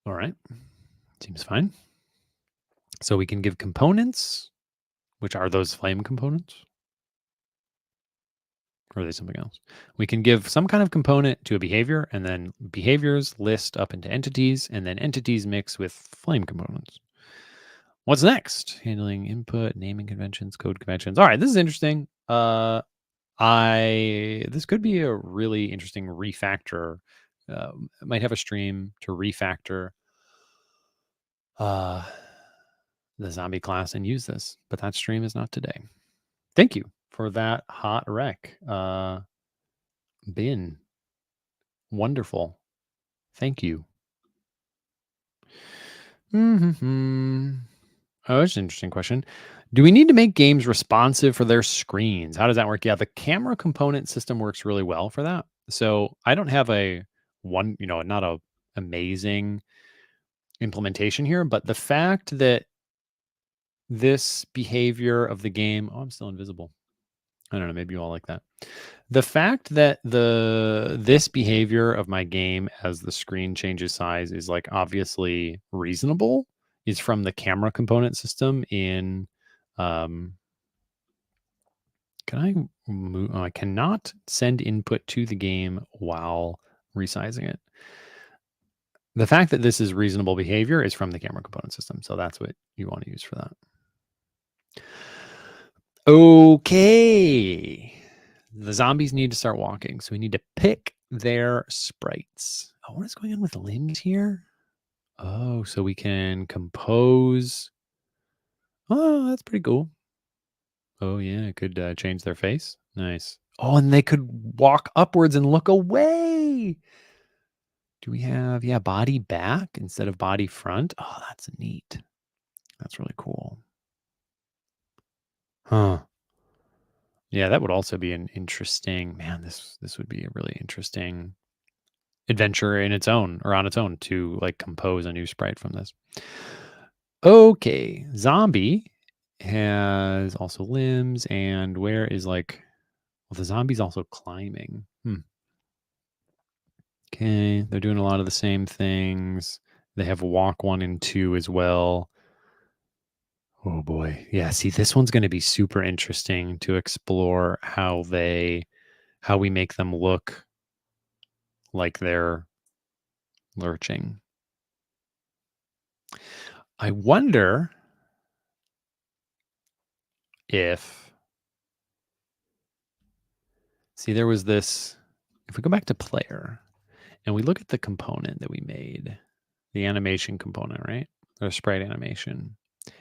All right, seems fine. So we can give components, which are those flame components. Or are they something else? We can give some kind of component to a behavior, and then behaviors list up into entities, and then entities mix with flame components. What's next? Handling input, naming conventions, code conventions. All right, this is interesting. This could be a really interesting refactor. Might have a stream to refactor the zombie class and use this, but that stream is not today. Thank you for that hot rec. Bin. Wonderful. Thank you. Oh, that's an interesting question. Do we need to make games responsive for their screens? How does that work? Yeah, the camera component system works really well for that. So I don't have not a amazing implementation here, but the fact that this behavior of the game, oh, I'm still invisible. I don't know, maybe you all like that. The fact that this behavior of my game as the screen changes size is like obviously reasonable is from the camera component system in can I move? I cannot send input to the game while resizing it. The fact that this is reasonable behavior is from the camera component system. So that's what you want to use for that. Okay. The zombies need to start walking. So we need to pick their sprites. Oh, what is going on with the limbs here? Oh, so we can compose. Oh, that's pretty cool. Oh, yeah. It could change their face. Nice. Oh, and they could walk upwards and look away. Do we have, body back instead of body front? Oh, that's neat. That's really cool. Huh. Yeah, that would also be an interesting, man, this would be a really interesting adventure in its own or on its own to like compose a new sprite from this. Okay, zombie has also limbs, and where is well, the zombie's also climbing. Okay, they're doing a lot of the same things. They have walk 1 and 2 as well. Oh boy. Yeah, see, this one's going to be super interesting to explore how we make them look like they're lurching. I wonder if, see, there was this, if we go back to player and we look at the component that we made, the animation component, right? Or sprite animation.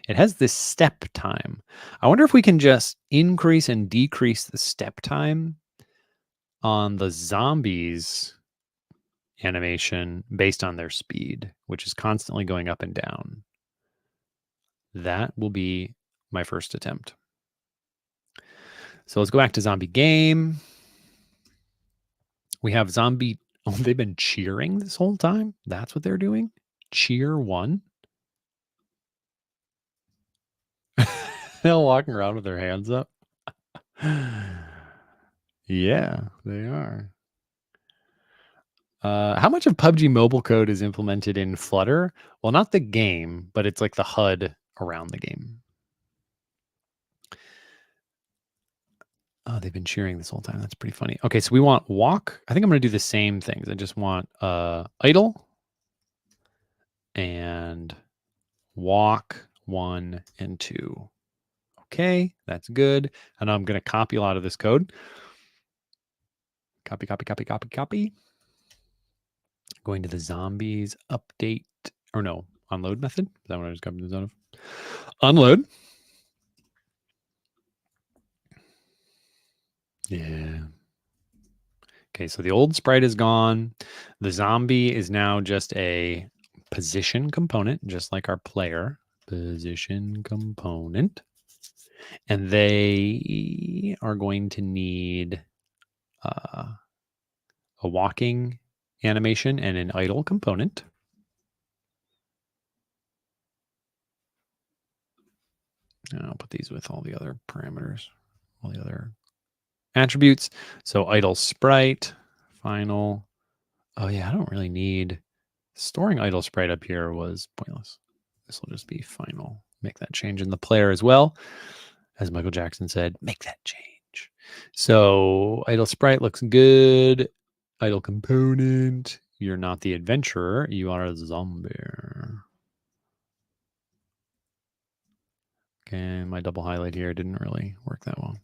It has this step time. I wonder if we can just increase and decrease the step time on the zombies animation based on their speed, which is constantly going up and down. That will be my first attempt. So let's go back to zombie game. We have zombie. Oh, they've been cheering this whole time. That's what they're doing. Cheer 1. They're walking around with their hands up. Yeah, they are. How much of PUBG mobile code is implemented in Flutter? Well, not the game, but it's like the HUD around the game. Oh, they've been cheering this whole time. That's pretty funny. Okay, so we want walk. I think I'm going to do the same things. I just want idle and walk 1 and 2. Okay, that's good. And I'm going to copy a lot of this code. Copy, copy, copy, copy, copy. Going to the zombies update, or no, unload method. Is that what I just copied this out of? Unload. Yeah. Okay, so the old sprite is gone. The zombie is now just a position component, just like our player position component. And they are going to need a walking animation and an idle component. And I'll put these with all the other parameters, all the other attributes. So idle sprite, final. Oh yeah, I don't really need storing idle sprite up here was pointless. This will just be final. Make that change in the player as well. As Michael Jackson said, make that change. So idle sprite looks good. Idle component. You're not the adventurer. You are a zombie. Okay, my double highlight here didn't really work that well.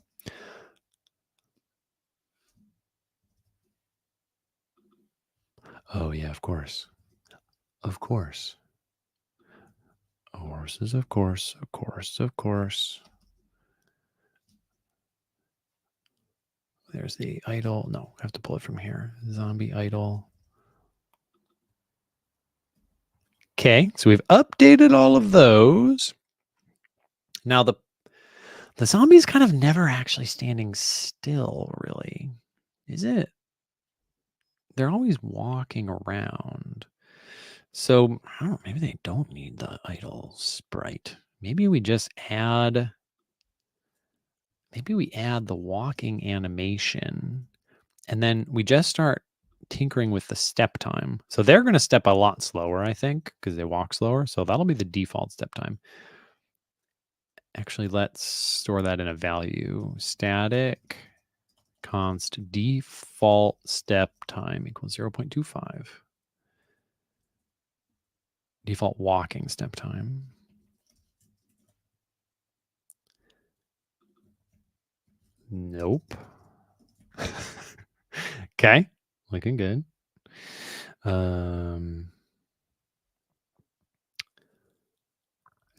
Oh yeah, of course. Of course. Horses, of course, of course, of course. There's the idle. No, I have to pull it from here. Zombie idle. Okay, so we've updated all of those. Now the zombie's kind of never actually standing still, really, is it? They're always walking around. So I don't know, maybe they don't need the idle sprite. Maybe we just add. Maybe we add the walking animation, and then we just start tinkering with the step time. So they're going to step a lot slower, I think, because they walk slower. So that'll be the default step time. Actually, let's store that in a value. Static const default step time equals 0.25. Default walking step time. Nope. Okay, looking good.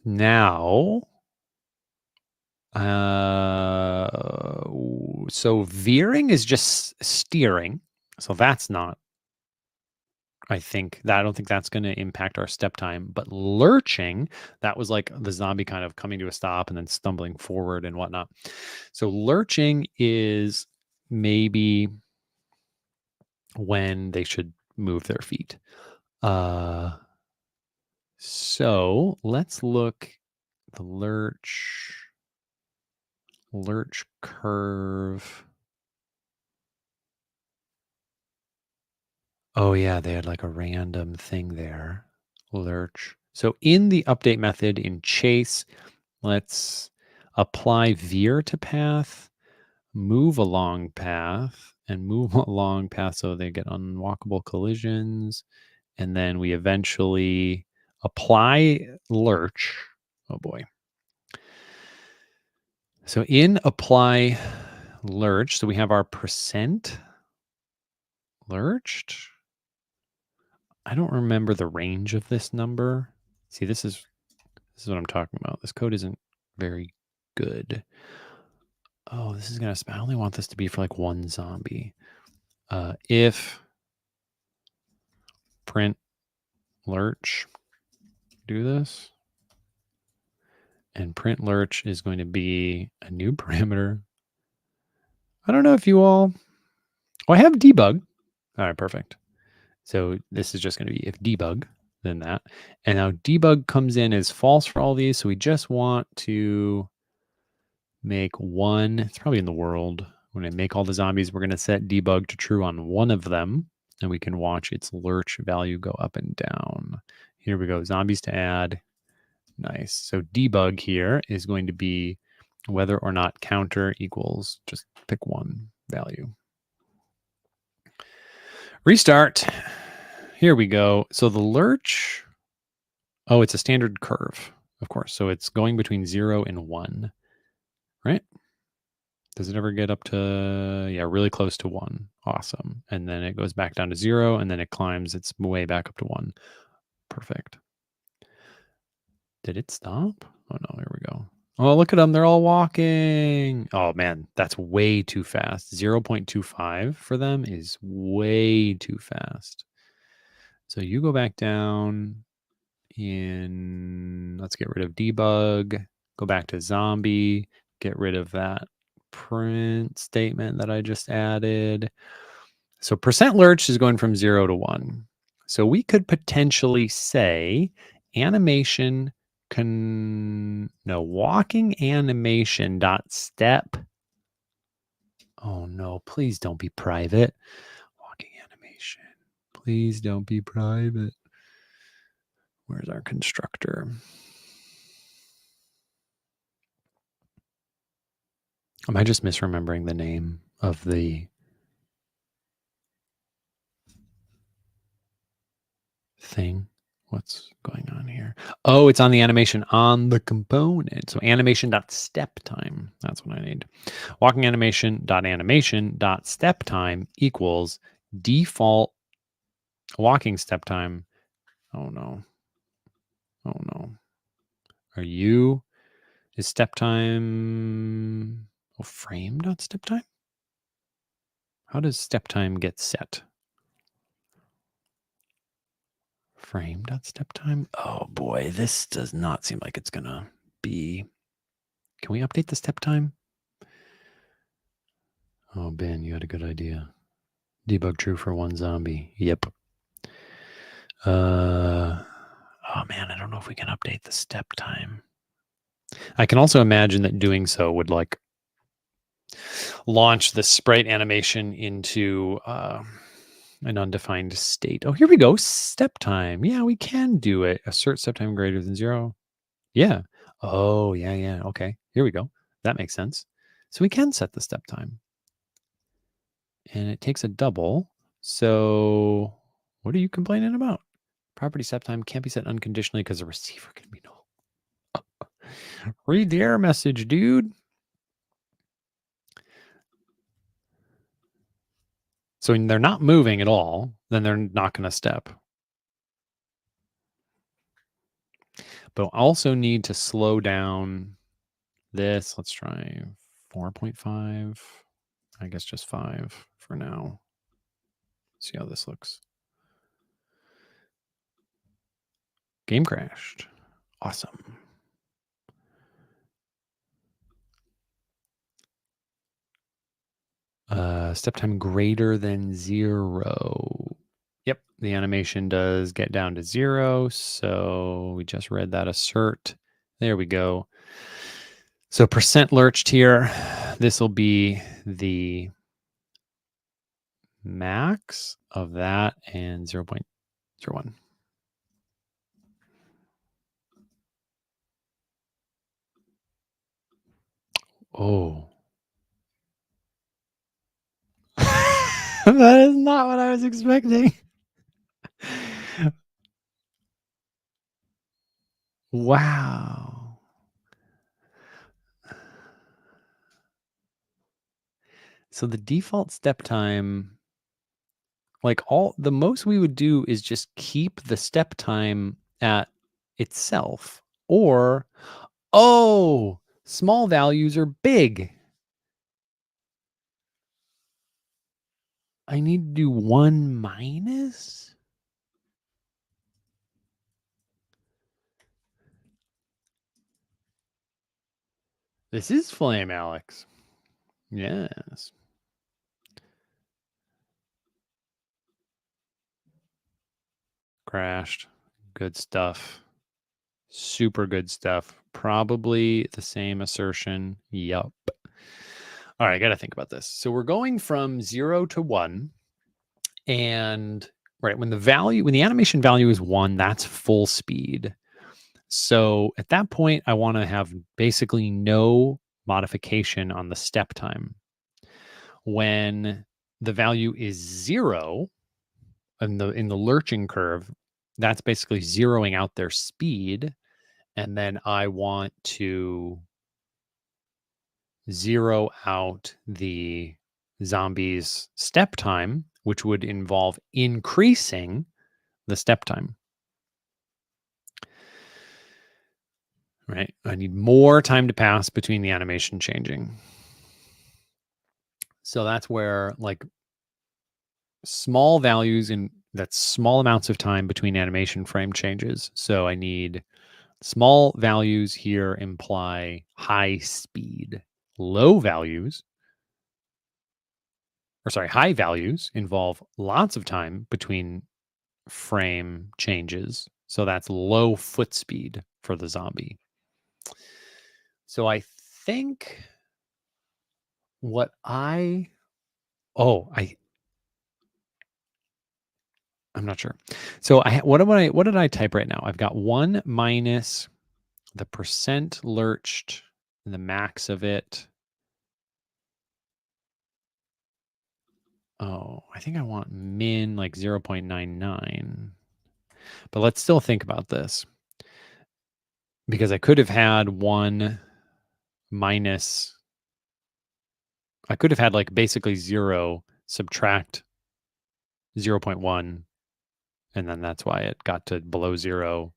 Now, so veering is just steering. So that's not, I don't think that's going to impact our step time. But lurching, that was like the zombie kind of coming to a stop and then stumbling forward and whatnot. So lurching is maybe when they should move their feet. So let's look the lurch curve. Oh yeah, they had like a random thing there. Lurch. So in the update method in chase, let's apply veer to path, move along path, and move along path so they get unwalkable collisions. and then we eventually apply lurch. Oh boy. So in apply lurch, so we have our percent lurched. I don't remember the range of this number. See, this is what I'm talking about. This code isn't very good. Oh, this is gonna. I only want this to be for like one zombie. If print lurch, do this, and print lurch is going to be a new parameter. I don't know if you all. Oh, I have debug. All right, perfect. So this is just going to be if debug, then that. And now debug comes in as false for all these. So we just want to make one. It's probably in the world. When I make all the zombies, we're going to set debug to true on one of them. And we can watch its lurch value go up and down. Here we go. Zombies to add. Nice. So debug here is going to be whether or not counter equals, just pick one value. Restart. Here we go. So the lurch, oh, it's a standard curve, of course. So it's going between 0 and 1, right? Does it ever get up to, yeah, really close to 1? Awesome. And then it goes back down to 0, and then it climbs its way back up to 1. Perfect. Did it stop? Oh, no, here we go. Oh, look at them. They're all walking. Oh, man, that's way too fast. 0.25 for them is way too fast. So you go back down in, let's get rid of debug, go back to zombie, get rid of that print statement that I just added. So percent lurch is going from 0 to 1. So we could potentially say animation walking animation dot step. Oh no, please don't be private. Walking animation. Please don't be private. Where's our constructor? Am I just misremembering the name of the thing? What's going on here? Oh, it's on the animation on the component. So animation.step_time. That's what I need. Walking animation.step_time equals default walking step time. Oh no. Oh no. Is step time frame.step time? How does step time get set? Frame.step time. Oh boy, this does not seem like it's gonna be. Can we update the step time? Oh, Ben, you had a good idea. Debug true for one zombie. Yep. Oh man, I don't know if we can update the step time. I can also imagine that doing so would like launch the sprite animation into an undefined state. Oh, here we go. Step time. Yeah, we can do it. Assert step time greater than 0. Yeah. Oh, yeah. Okay. Here we go. That makes sense. So we can set the step time. And it takes a double. So what are you complaining about? Property step time can't be set unconditionally because the receiver can be null. Read the error message, dude. So when they're not moving at all, then they're not going to step. But also need to slow down this. Let's try 4.5. I guess just 5 for now. See how this looks. Game crashed. Awesome. Step time greater than 0. Yep, the animation does get down to 0. So we just read that assert. There we go. So percent lurched here. This will be the max of that and 0.01. Oh. That is not what I was expecting. Wow. So the default step time, like all the most we would do is just keep the step time at itself. Or, oh, small values are big. I need to do 1 minus? This is Flame, Alex. Yes. Crashed. Good stuff. Super good stuff. Probably the same assertion. Yup. All right, I got to think about this. So we're going from 0 to 1. And right, when the animation value is 1, that's full speed. So at that point, I want to have basically no modification on the step time. When the value is 0 in the lurching curve, that's basically zeroing out their speed. And then I want to zero out the zombies' step time, which would involve increasing the step time. Right? I need more time to pass between the animation changing. So that's where like small values in that's small amounts of time between animation frame changes. So I need small values here imply high speed. Low values, or sorry, high values involve lots of time between frame changes. So that's low foot speed for the zombie. So I think what I oh, I'm not sure. So what did I type right now? I've got 1 minus the percent lurched, the max of it. Oh, I think I want min like 0.99. But let's still think about this. Because I could have had 1 minus, I could have had like basically 0 subtract 0.1, and then that's why it got to below 0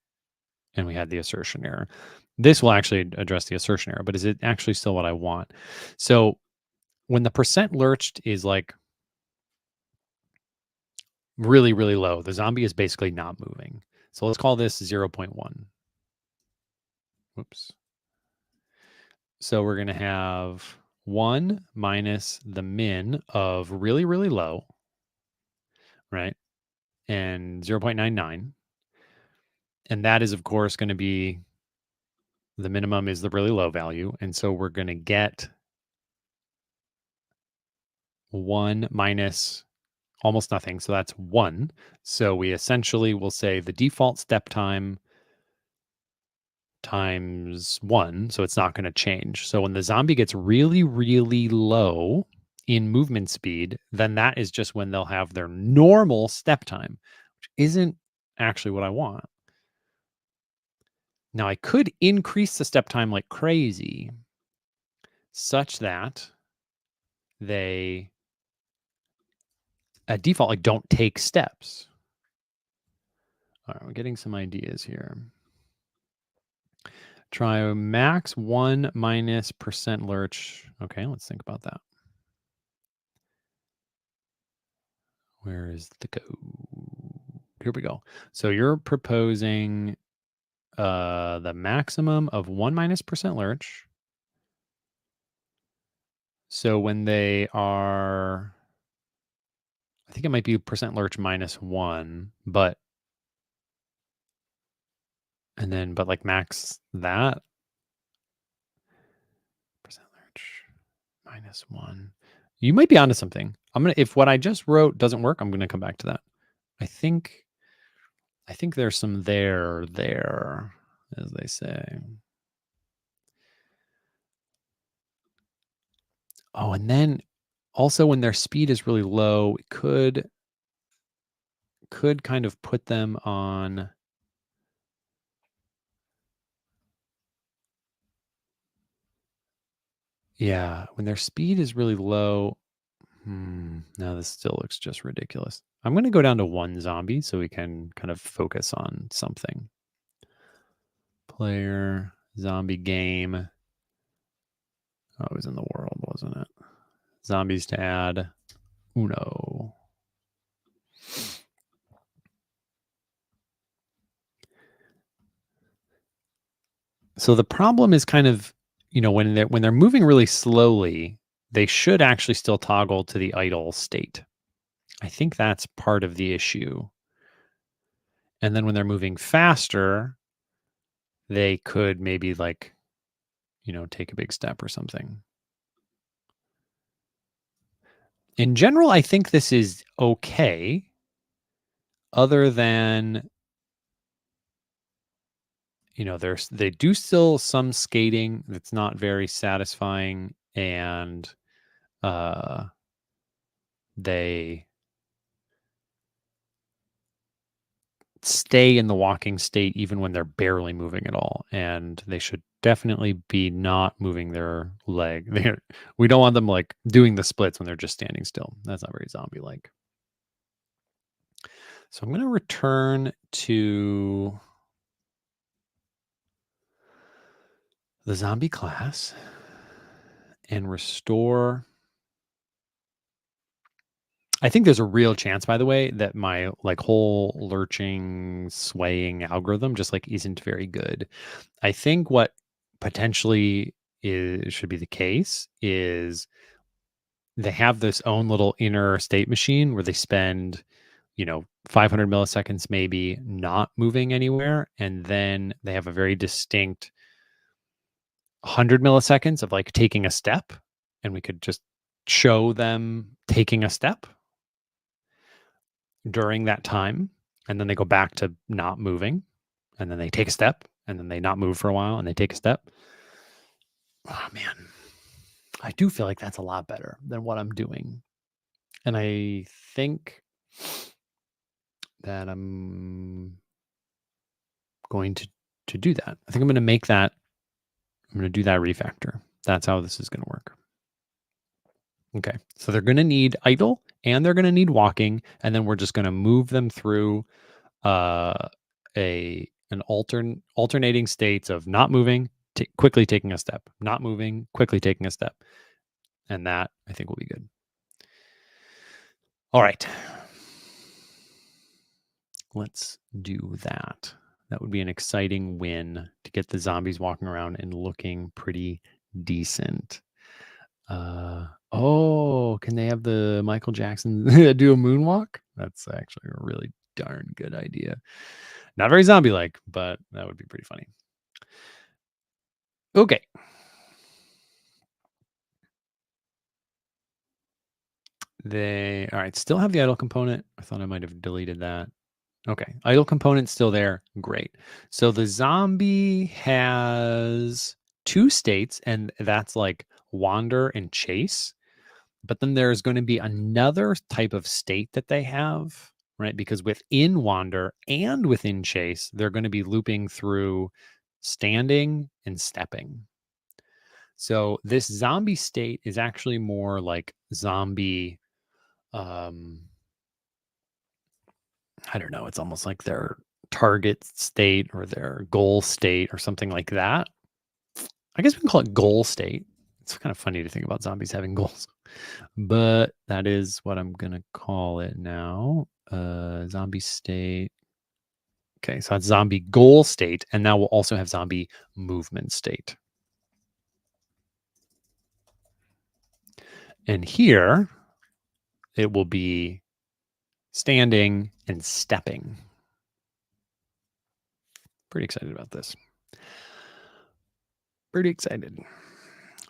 and we had the assertion error. This will actually address the assertion error, but is it actually still what I want? So when the percent lurched is like really, really low, the zombie is basically not moving. So let's call this 0.1. Whoops. So we're going to have 1 minus the min of really, really low, right? And 0.99. And that is, of course, going to be the minimum is the really low value. And so we're going to get 1 minus almost nothing. So that's 1. So we essentially will say the default step time times 1. So it's not going to change. So when the zombie gets really, really low in movement speed, then that is just when they'll have their normal step time, which isn't actually what I want. Now I could increase the step time like crazy such that they at default like don't take steps. All right, we're getting some ideas here. Try max 1 minus percent lurch. Okay, let's think about that. Where is the code? Here we go. So you're proposing the maximum of 1 minus percent lurch. So when they are, I think it might be percent lurch minus 1, but like max that percent lurch minus 1. You might be onto something. If what I just wrote doesn't work, I'm gonna come back to that. I think there's some there, as they say. Oh, and then also when their speed is really low, it could kind of put them on Yeah, when their speed is really low. No, this still looks just ridiculous. I'm going to go down to 1 zombie so we can kind of focus on something. Player, zombie game. Oh, it was in the world, wasn't it? Zombies to add. Uno. So the problem is kind of, when they're moving really slowly, they should actually still toggle to the idle state. I think that's part of the issue. And then when they're moving faster, they could maybe take a big step or something. In general, I think this is okay, other than, they do still some skating that's not very satisfying, and they stay in the walking state even when they're barely moving at all, and they should definitely be not moving their leg. We don't want them doing the splits when they're just standing still. That's not very zombie like. So I'm going to return to the zombie class and restore. I think there's a real chance, by the way, that my whole lurching, swaying algorithm just isn't very good. I think what potentially should be the case is they have this own little inner state machine where they spend 500 milliseconds maybe not moving anywhere, and then they have a very distinct 100 milliseconds of taking a step, and we could just show them taking a step during that time, and then they go back to not moving, and then they take a step, and then they not move for a while, and they take a step. Oh man, I do feel like that's a lot better than what I'm doing, and I think that I'm going to do that. I think I'm going to make that. I'm going to do that refactor. That's how this is going to work. Okay, so they're going to need idle and they're going to need walking, and then we're just going to move them through an alternating states of not moving, quickly taking a step, not moving, quickly taking a step, and that I think will be good. All right, let's do that. That would be an exciting win to get the zombies walking around and looking pretty decent. Can they have the Michael Jackson do a moonwalk? That's actually a really darn good idea. Not very zombie-like, but that would be pretty funny. Okay. All right, still have the idle component. I thought I might have deleted that. Okay, idle component still there. Great. So the zombie has 2 states, and that's wander and chase. But then there's going to be another type of state that they have, right? Because within wander and within chase, they're going to be looping through standing and stepping. So this zombie state is actually more like zombie. I don't know. It's almost like their target state or their goal state or something like that. I guess we can call it goal state. It's kind of funny to think about zombies having goals, but that is what I'm going to call it now. Zombie state. Okay, so that's zombie goal state. And now we'll also have zombie movement state. And here it will be standing and stepping. Pretty excited about this. Pretty excited.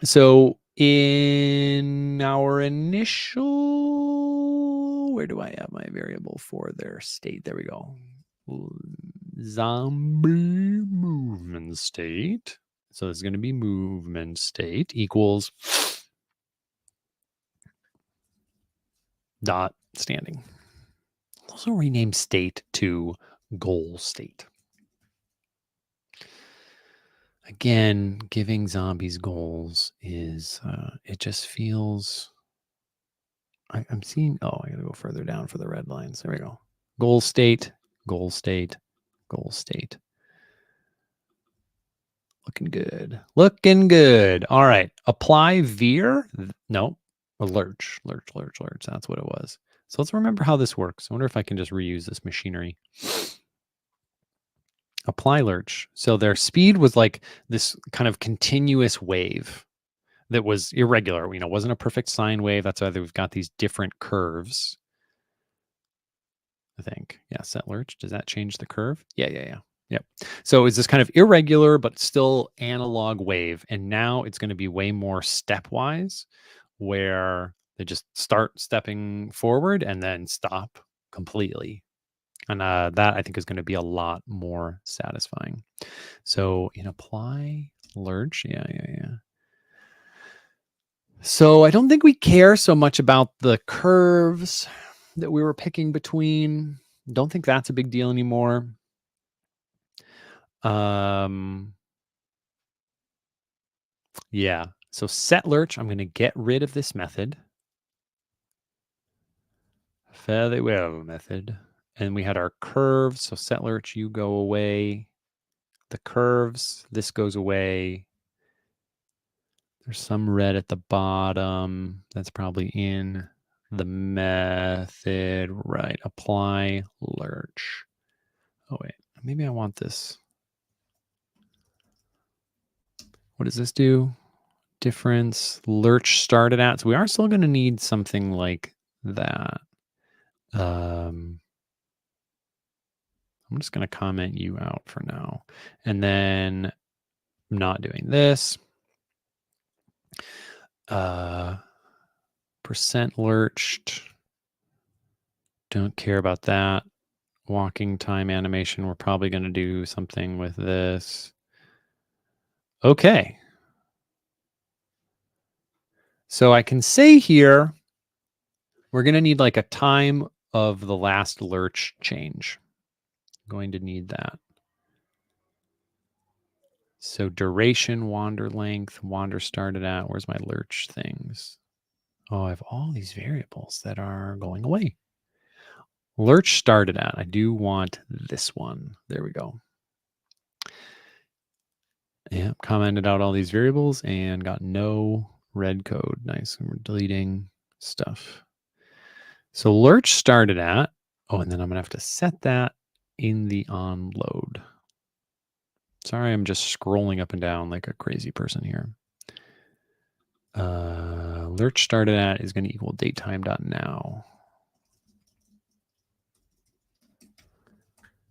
So in our initial, where do I have my variable for their state? There we go. Zombie movement state. So it's going to be movement state equals dot standing. Also rename state to goal state. Again, giving zombies goals is, it just feels, I'm seeing, oh, I gotta go further down for the red lines. There we go. Goal state, goal state, goal state. Looking good. Looking good. All right. Apply veer. No. Lurch. That's what it was. So let's remember how this works. I wonder if I can just reuse this machinery. Apply lurch. So their speed was like this kind of continuous wave that was irregular. It wasn't a perfect sine wave. That's why we've got these different curves. I think. Yeah, set lurch. Does that change the curve? Yeah. Yep. So it's this kind of irregular but still analog wave. And now it's going to be way more stepwise, where they just start stepping forward and then stop completely. And that I think is going to be a lot more satisfying. So in apply lurch, yeah. So I don't think we care so much about the curves that we were picking between. Don't think that's a big deal anymore. Yeah. So set lurch, I'm going to get rid of this method. Fairly well method. And we had our curves. So set lurch, you go away. The curves, this goes away. There's some red at the bottom. That's probably in the method. Right. Apply lurch. Oh, wait. Maybe I want this. What does this do? Difference. Lurch started at. So we are still going to need something like that. I'm just going to comment you out for now. And then I'm not doing this. Percent lurched. Don't care about that. Walking time animation. We're probably going to do something with this. Okay. So I can say here, we're going to need like a time of the last lurch change. I'm going to need that. So duration, wander length, wander started at. Where's my lurch things? Oh, I have all these variables that are going away. Lurch started at. I do want this one. There we go. Yeah, commented out all these variables and got no red code. Nice. And we're deleting stuff. So lurch started at. Oh, and then I'm going to have to set that in the onload. Sorry, I'm just scrolling up and down like a crazy person here. Lurch started at is going to equal datetime.now.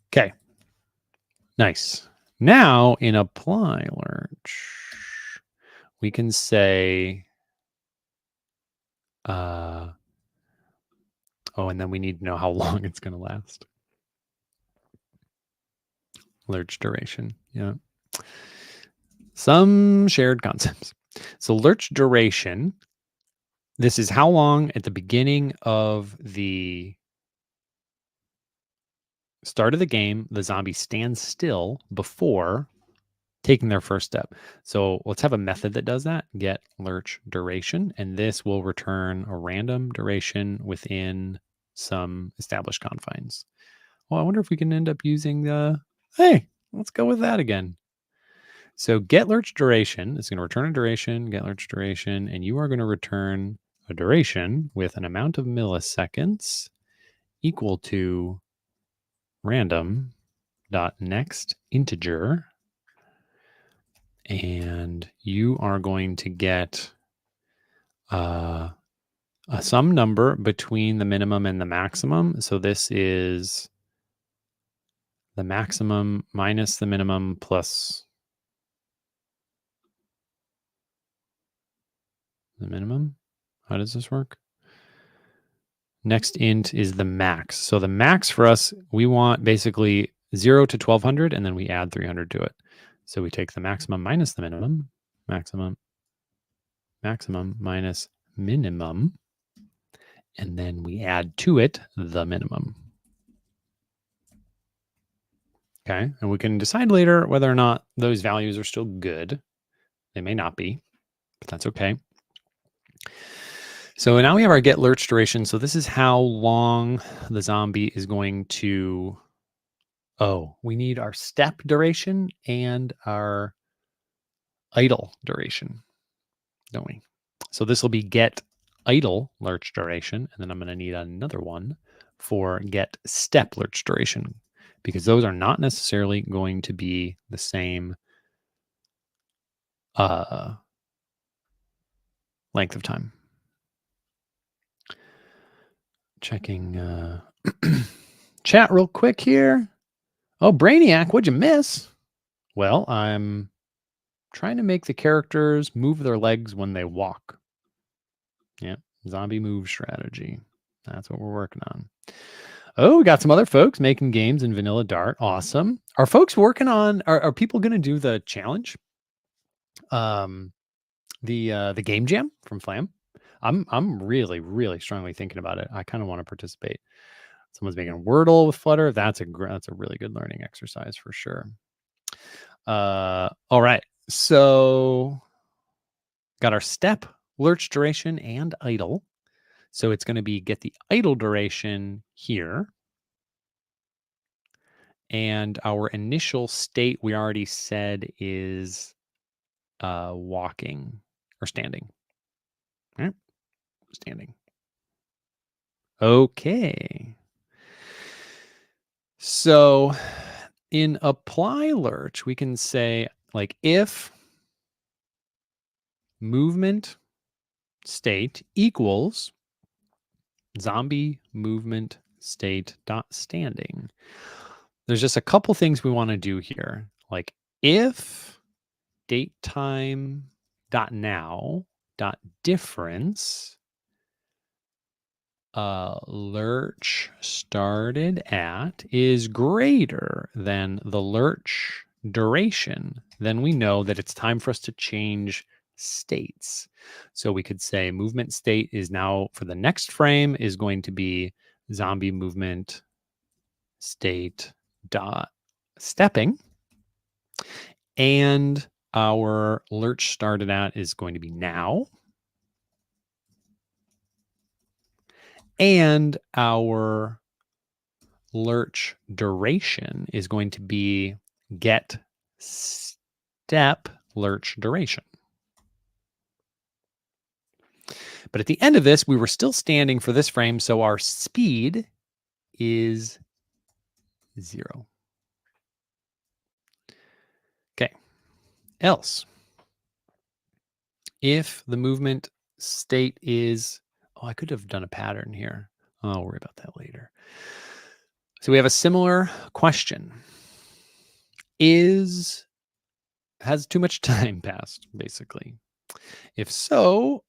Okay. Nice. Now in apply lurch, we can say, oh, and then we need to know how long it's going to last. Lurch duration. Yeah. Some shared concepts. So lurch duration, this is how long at the beginning of the start of the game the zombie stands still before taking their first step. So let's have a method that does that. Get lurch duration, and this will return a random duration within some established confines. Well, I wonder if we can end up using the, hey, let's go with that again. So get lurch duration is going to return a duration, get lurch duration, and you are going to return a duration with an amount of milliseconds equal to random dot next integer. And you are going to get some number between the minimum and the maximum. So this is the maximum minus the minimum plus the minimum. How does this work? Next int is the max. So the max for us, we want basically 0 to 1200, and then we add 300 to it. So we take the maximum minus the minimum, maximum minus minimum, and then we add to it the minimum. Okay. And we can decide later whether or not those values are still good. They may not be, but that's okay. So now we have our get lurch duration. So this is how long the zombie is going to. Oh, we need our step duration and our idle duration, don't we? So this will be get idle lurch duration. And then I'm going to need another one for get step lurch duration, because those are not necessarily going to be the same length of time. Checking chat real quick here. Oh, Brainiac, what'd you miss? Well, I'm trying to make the characters move their legs when they walk. Yeah, zombie move strategy. That's what we're working on. Oh, we got some other folks making games in Vanilla Dart. Awesome. Are folks working on? Are people going to do the challenge? The game jam from Flam. I'm really strongly thinking about it. I kind of want to participate. Someone's making Wordle with Flutter. That's a really good learning exercise for sure. All right. So got our step, lurch duration, and idle. So it's going to be get the idle duration here. And our initial state we already said is walking or standing. All right. Standing. Okay. So in apply lurch, we can say like if movement state equals zombie movement state dot standing. There's just a couple things we want to do here. Like if date time dot now dot difference lurch started at is greater than the lurch duration, then we know that it's time for us to change states. So we could say movement state is now for the next frame is going to be zombie movement state dot stepping, and our lurch started at is going to be now, and our lurch duration is going to be get step lurch duration. But at the end of this, we were still standing for this frame, so our speed is 0. Okay. Else, if the movement state is, oh, I could have done a pattern here. I'll worry about that later. So we have a similar question. Has too much time passed, basically? If so,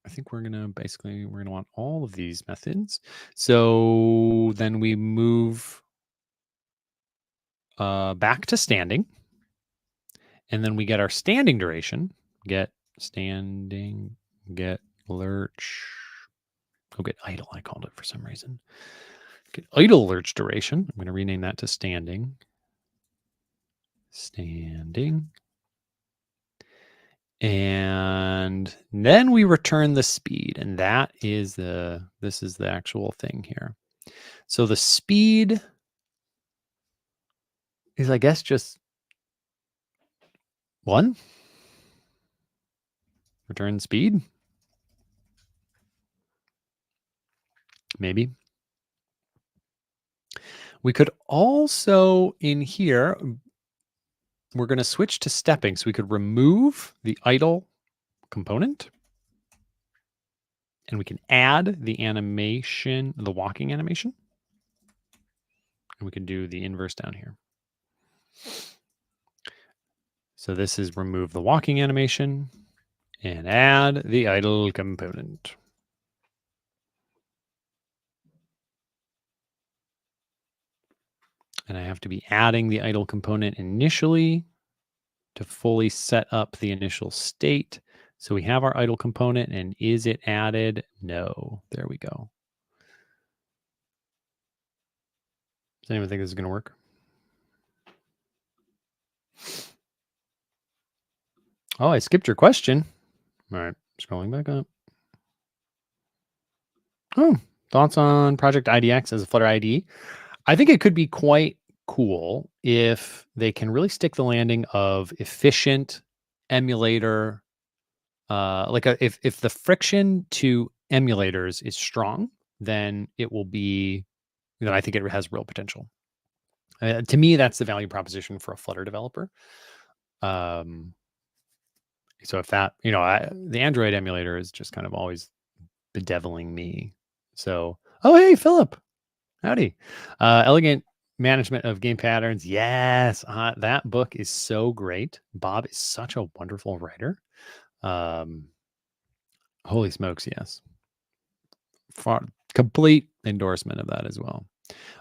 I think we're going to want all of these methods. So then we move back to standing. And then we get our standing duration. Get standing, get lurch. Oh, get idle. I called it for some reason. Get idle lurch duration. I'm going to rename that to standing. Standing. And then we return the speed. And this is the actual thing here. So the speed is, I guess, just 1. Return speed. Maybe. We could also, in here, we're going to switch to stepping. So we could remove the idle component. And we can add the animation, the walking animation. And we can do the inverse down here. So this is remove the walking animation and add the idle component. And I have to be adding the idle component initially to fully set up the initial state. So we have our idle component, and is it added? No. There we go. Does anyone think this is going to work? Oh, I skipped your question. All right, scrolling back up. Oh, thoughts on Project IDX as a Flutter IDE? I think it could be quite cool if they can really stick the landing of efficient emulator. If the friction to emulators is strong, then it will be. I think it has real potential. To me, that's the value proposition for a Flutter developer. Um, so if that, the Android emulator is just kind of always bedeviling me. So, oh hey, Philip, howdy. Elegant Management of Game Patterns. Yes, that book is so great. Bob is such a wonderful writer. Holy smokes, yes. Complete endorsement of that as well.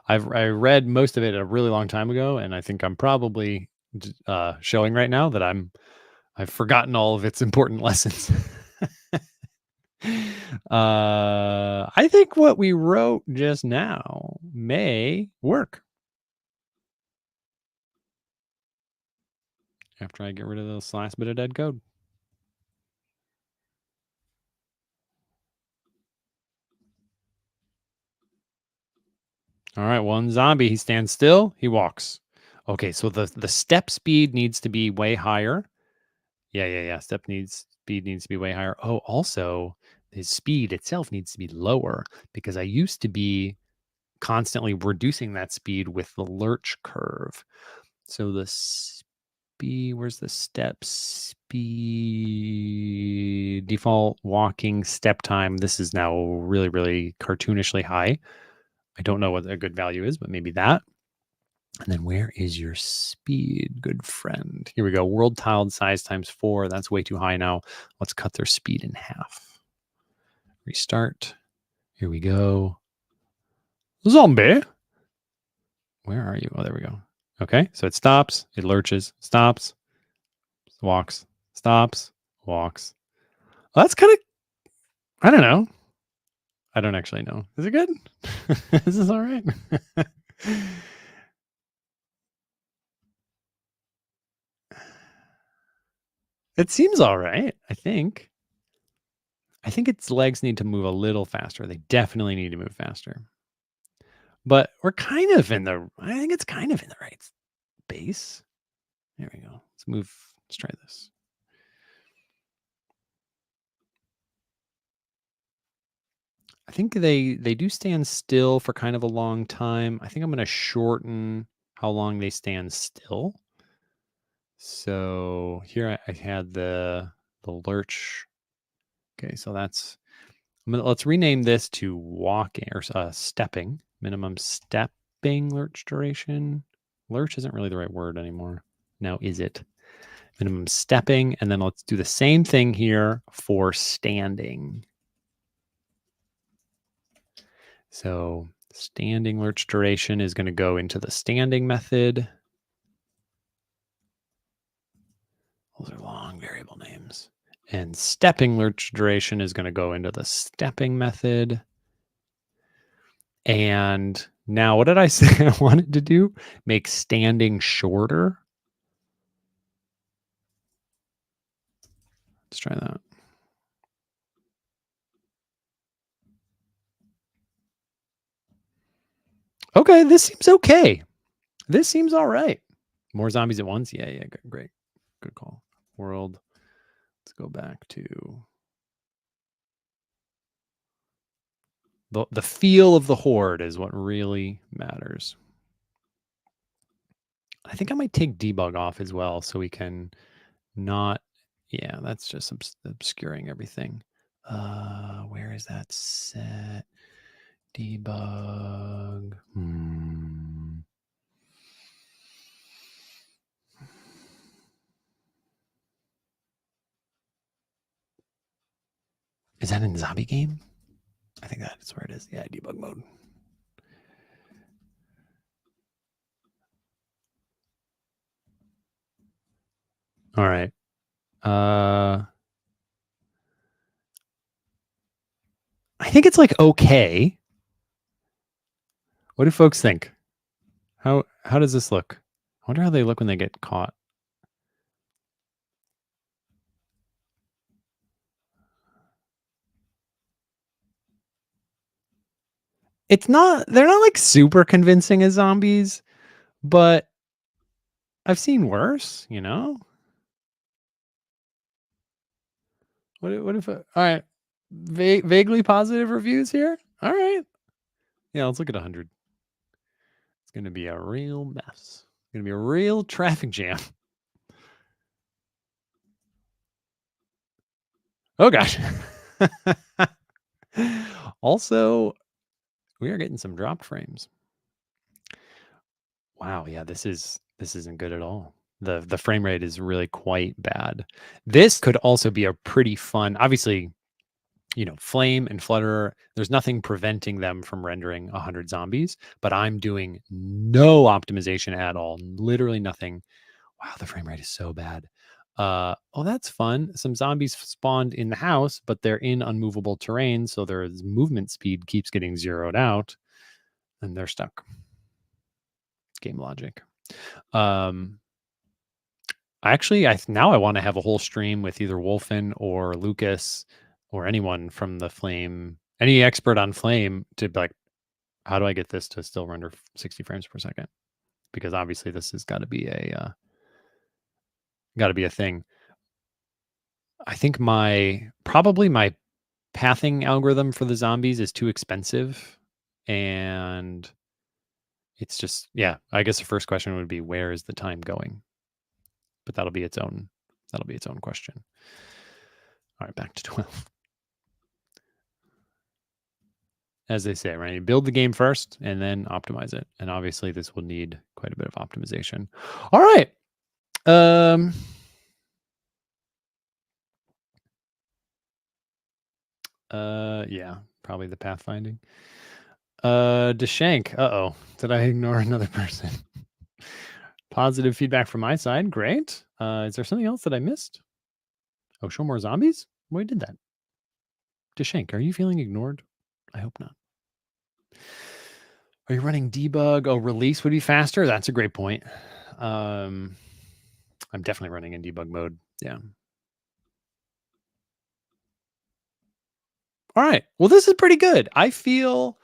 I read most of it a really long time ago, and I think I'm probably showing right now that I've forgotten all of its important lessons. I think what we wrote just now may work. After I get rid of this last bit of dead code. All right, one zombie, he stands still, he walks. Okay, so the step speed needs to be way higher. Yeah. Speed needs to be way higher. Oh, also, his speed itself needs to be lower because I used to be constantly reducing that speed with the lurch curve. So the speed, where's the step speed? Default walking step time. This is now really, really cartoonishly high. I don't know what a good value is, but maybe that. And then where is your speed, good friend? Here we go. World tiled size times 4. That's way too high now. Let's cut their speed in half. Restart. Here we go. Zombie. Where are you? Oh, there we go. Okay, so it stops, it lurches, stops, walks, stops, walks. Well, that's kind of, I don't know. I don't actually know. Is it good? Is this all right? It seems all right, I think. I think its legs need to move a little faster. They definitely need to move faster. But we're kind of I think it's kind of in the right space. There we go. Let's try this. I think they do stand still for kind of a long time. I think I'm going to shorten how long they stand still. So here I had the lurch. Okay, so let's rename this to walking or stepping. Minimum stepping lurch duration. Lurch isn't really the right word anymore. Now is it? Minimum stepping, and then let's do the same thing here for standing. So standing lurch duration is going to go into the standing method. Those are long variable names. And stepping lurch duration is going to go into the stepping method. And now what did I say I wanted to do? Make standing shorter. Let's try that. Okay, this seems okay. This seems all right. More zombies at once? Yeah, great. Good call. World. Let's go back to the feel of the horde is what really matters. I think I might take debug off as well so we can not, yeah, that's just obscuring everything. Where is that set? Debug. Is that in zombie game? I think that's where it is. Yeah, debug mode. All right. I think it's like okay. What do folks think? How does this look? I wonder how they look when they get caught. they're not like super convincing as zombies, but I've seen worse, you know? What if all right, vaguely positive reviews here? All right. Yeah, let's look at 100. It's going to be a real mess. It's going to be a real traffic jam. Oh gosh. Also, we are getting some dropped frames. Wow, yeah, this isn't good at all. The frame rate is really quite bad. This could also be a pretty fun, obviously, Flame and Flutter, there's nothing preventing them from rendering 100 zombies, but I'm doing no optimization at all, literally nothing. Wow, the frame rate is so bad. Oh, that's fun. Some zombies spawned in the house, but they're in unmovable terrain, so their movement speed keeps getting zeroed out, and they're stuck. Game logic. Actually, now I want to have a whole stream with either Wolfen or Lucas or anyone from the Flame, any expert on Flame to be like, how do I get this to still render 60 frames per second? Because obviously this has got to be a thing. I think probably my pathing algorithm for the zombies is too expensive, and it's just, yeah, I guess the first question would be, where is the time going? But that'll be its own question. All right, back to 12. As they say, right? You build the game first and then optimize it. And obviously this will need quite a bit of optimization. All right. Yeah, probably the pathfinding. Deshank. Uh-oh. Did I ignore another person? Positive feedback from my side. Great. Is there something else that I missed? Oh, show more zombies? Why did that? Deshank, are you feeling ignored? I hope not. Are you running debug? Oh, release would be faster. That's a great point. I'm definitely running in debug mode. Yeah. All right. Well, this is pretty good. I feel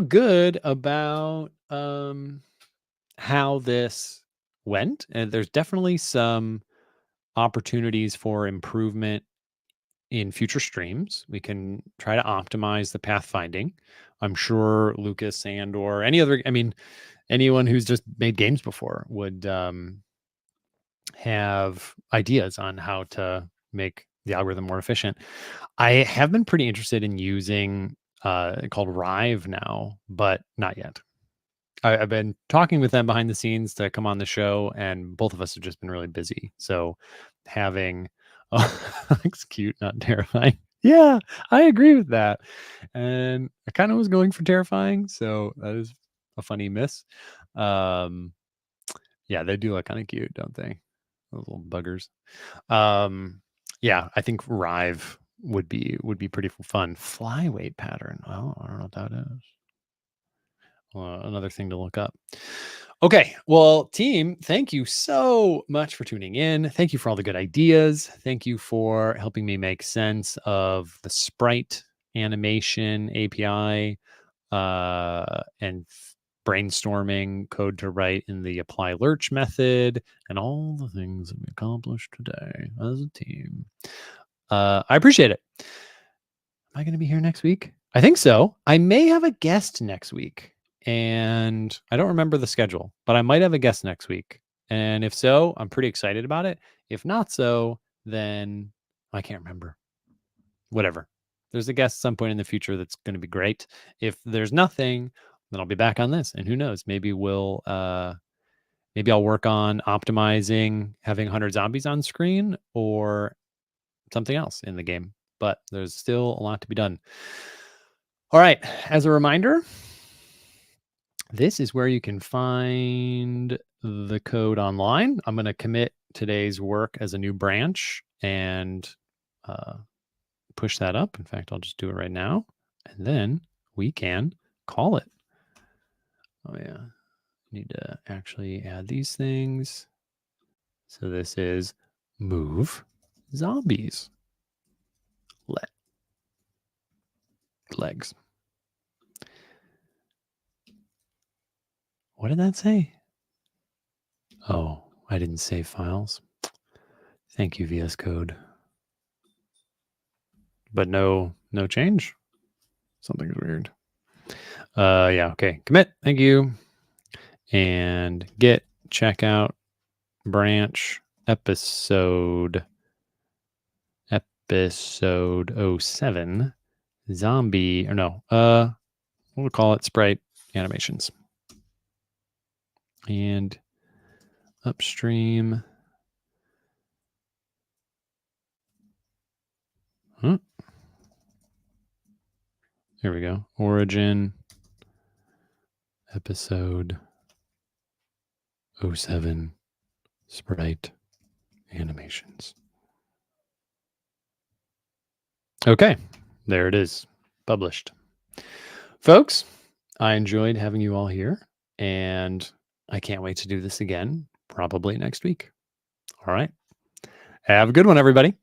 good about how this went. And there's definitely some opportunities for improvement in future streams. We can try to optimize the pathfinding. I'm sure Lucas and or anyone who's just made games before would have ideas on how to make the algorithm more efficient. I have been pretty interested in using called Rive now, but not yet. I've been talking with them behind the scenes to come on the show, and both of us have just been really busy. So having it's cute, not terrifying. Yeah, I agree with that. And I kind of was going for terrifying, so that is a funny miss. Yeah, they do look kind of cute, don't they? Those little buggers. Yeah, I think Rive would be pretty fun. Flyweight pattern. Oh, I don't know what that is. Another thing to look up. Okay, well, team, thank you so much for tuning in. Thank you for all the good ideas. Thank you for helping me make sense of the sprite animation API and brainstorming code to write in the apply lurch method and all the things that we accomplished today as a team. I appreciate it. Am I going to be here next week? I think so. I may have a guest next week, and I don't remember the schedule, but I might have a guest next week. And if so, I'm pretty excited about it. If not so, then I can't remember. Whatever. There's a guest at some point in the future that's going to be great. If there's nothing, then I'll be back on this. And who knows? Maybe maybe I'll work on optimizing having 100 zombies on screen or something else in the game. But there's still a lot to be done. All right. As a reminder, this is where you can find the code online. I'm going to commit today's work as a new branch and push that up. In fact, I'll just do it right now. And then we can call it. Oh, yeah. Need to actually add these things. So this is move zombies. Legs. What did that say? Oh, I didn't save files. Thank you, VS Code. But no change. Something's weird. Yeah, okay. Commit. Thank you. And git checkout branch episode 07 zombie, or no, we'll call it sprite animations. And upstream. Huh? Here we go. Origin episode 07 sprite animations. Okay, there it is, published. Folks, I enjoyed having you all here, and I can't wait to do this again, probably next week. All right. Have a good one, everybody.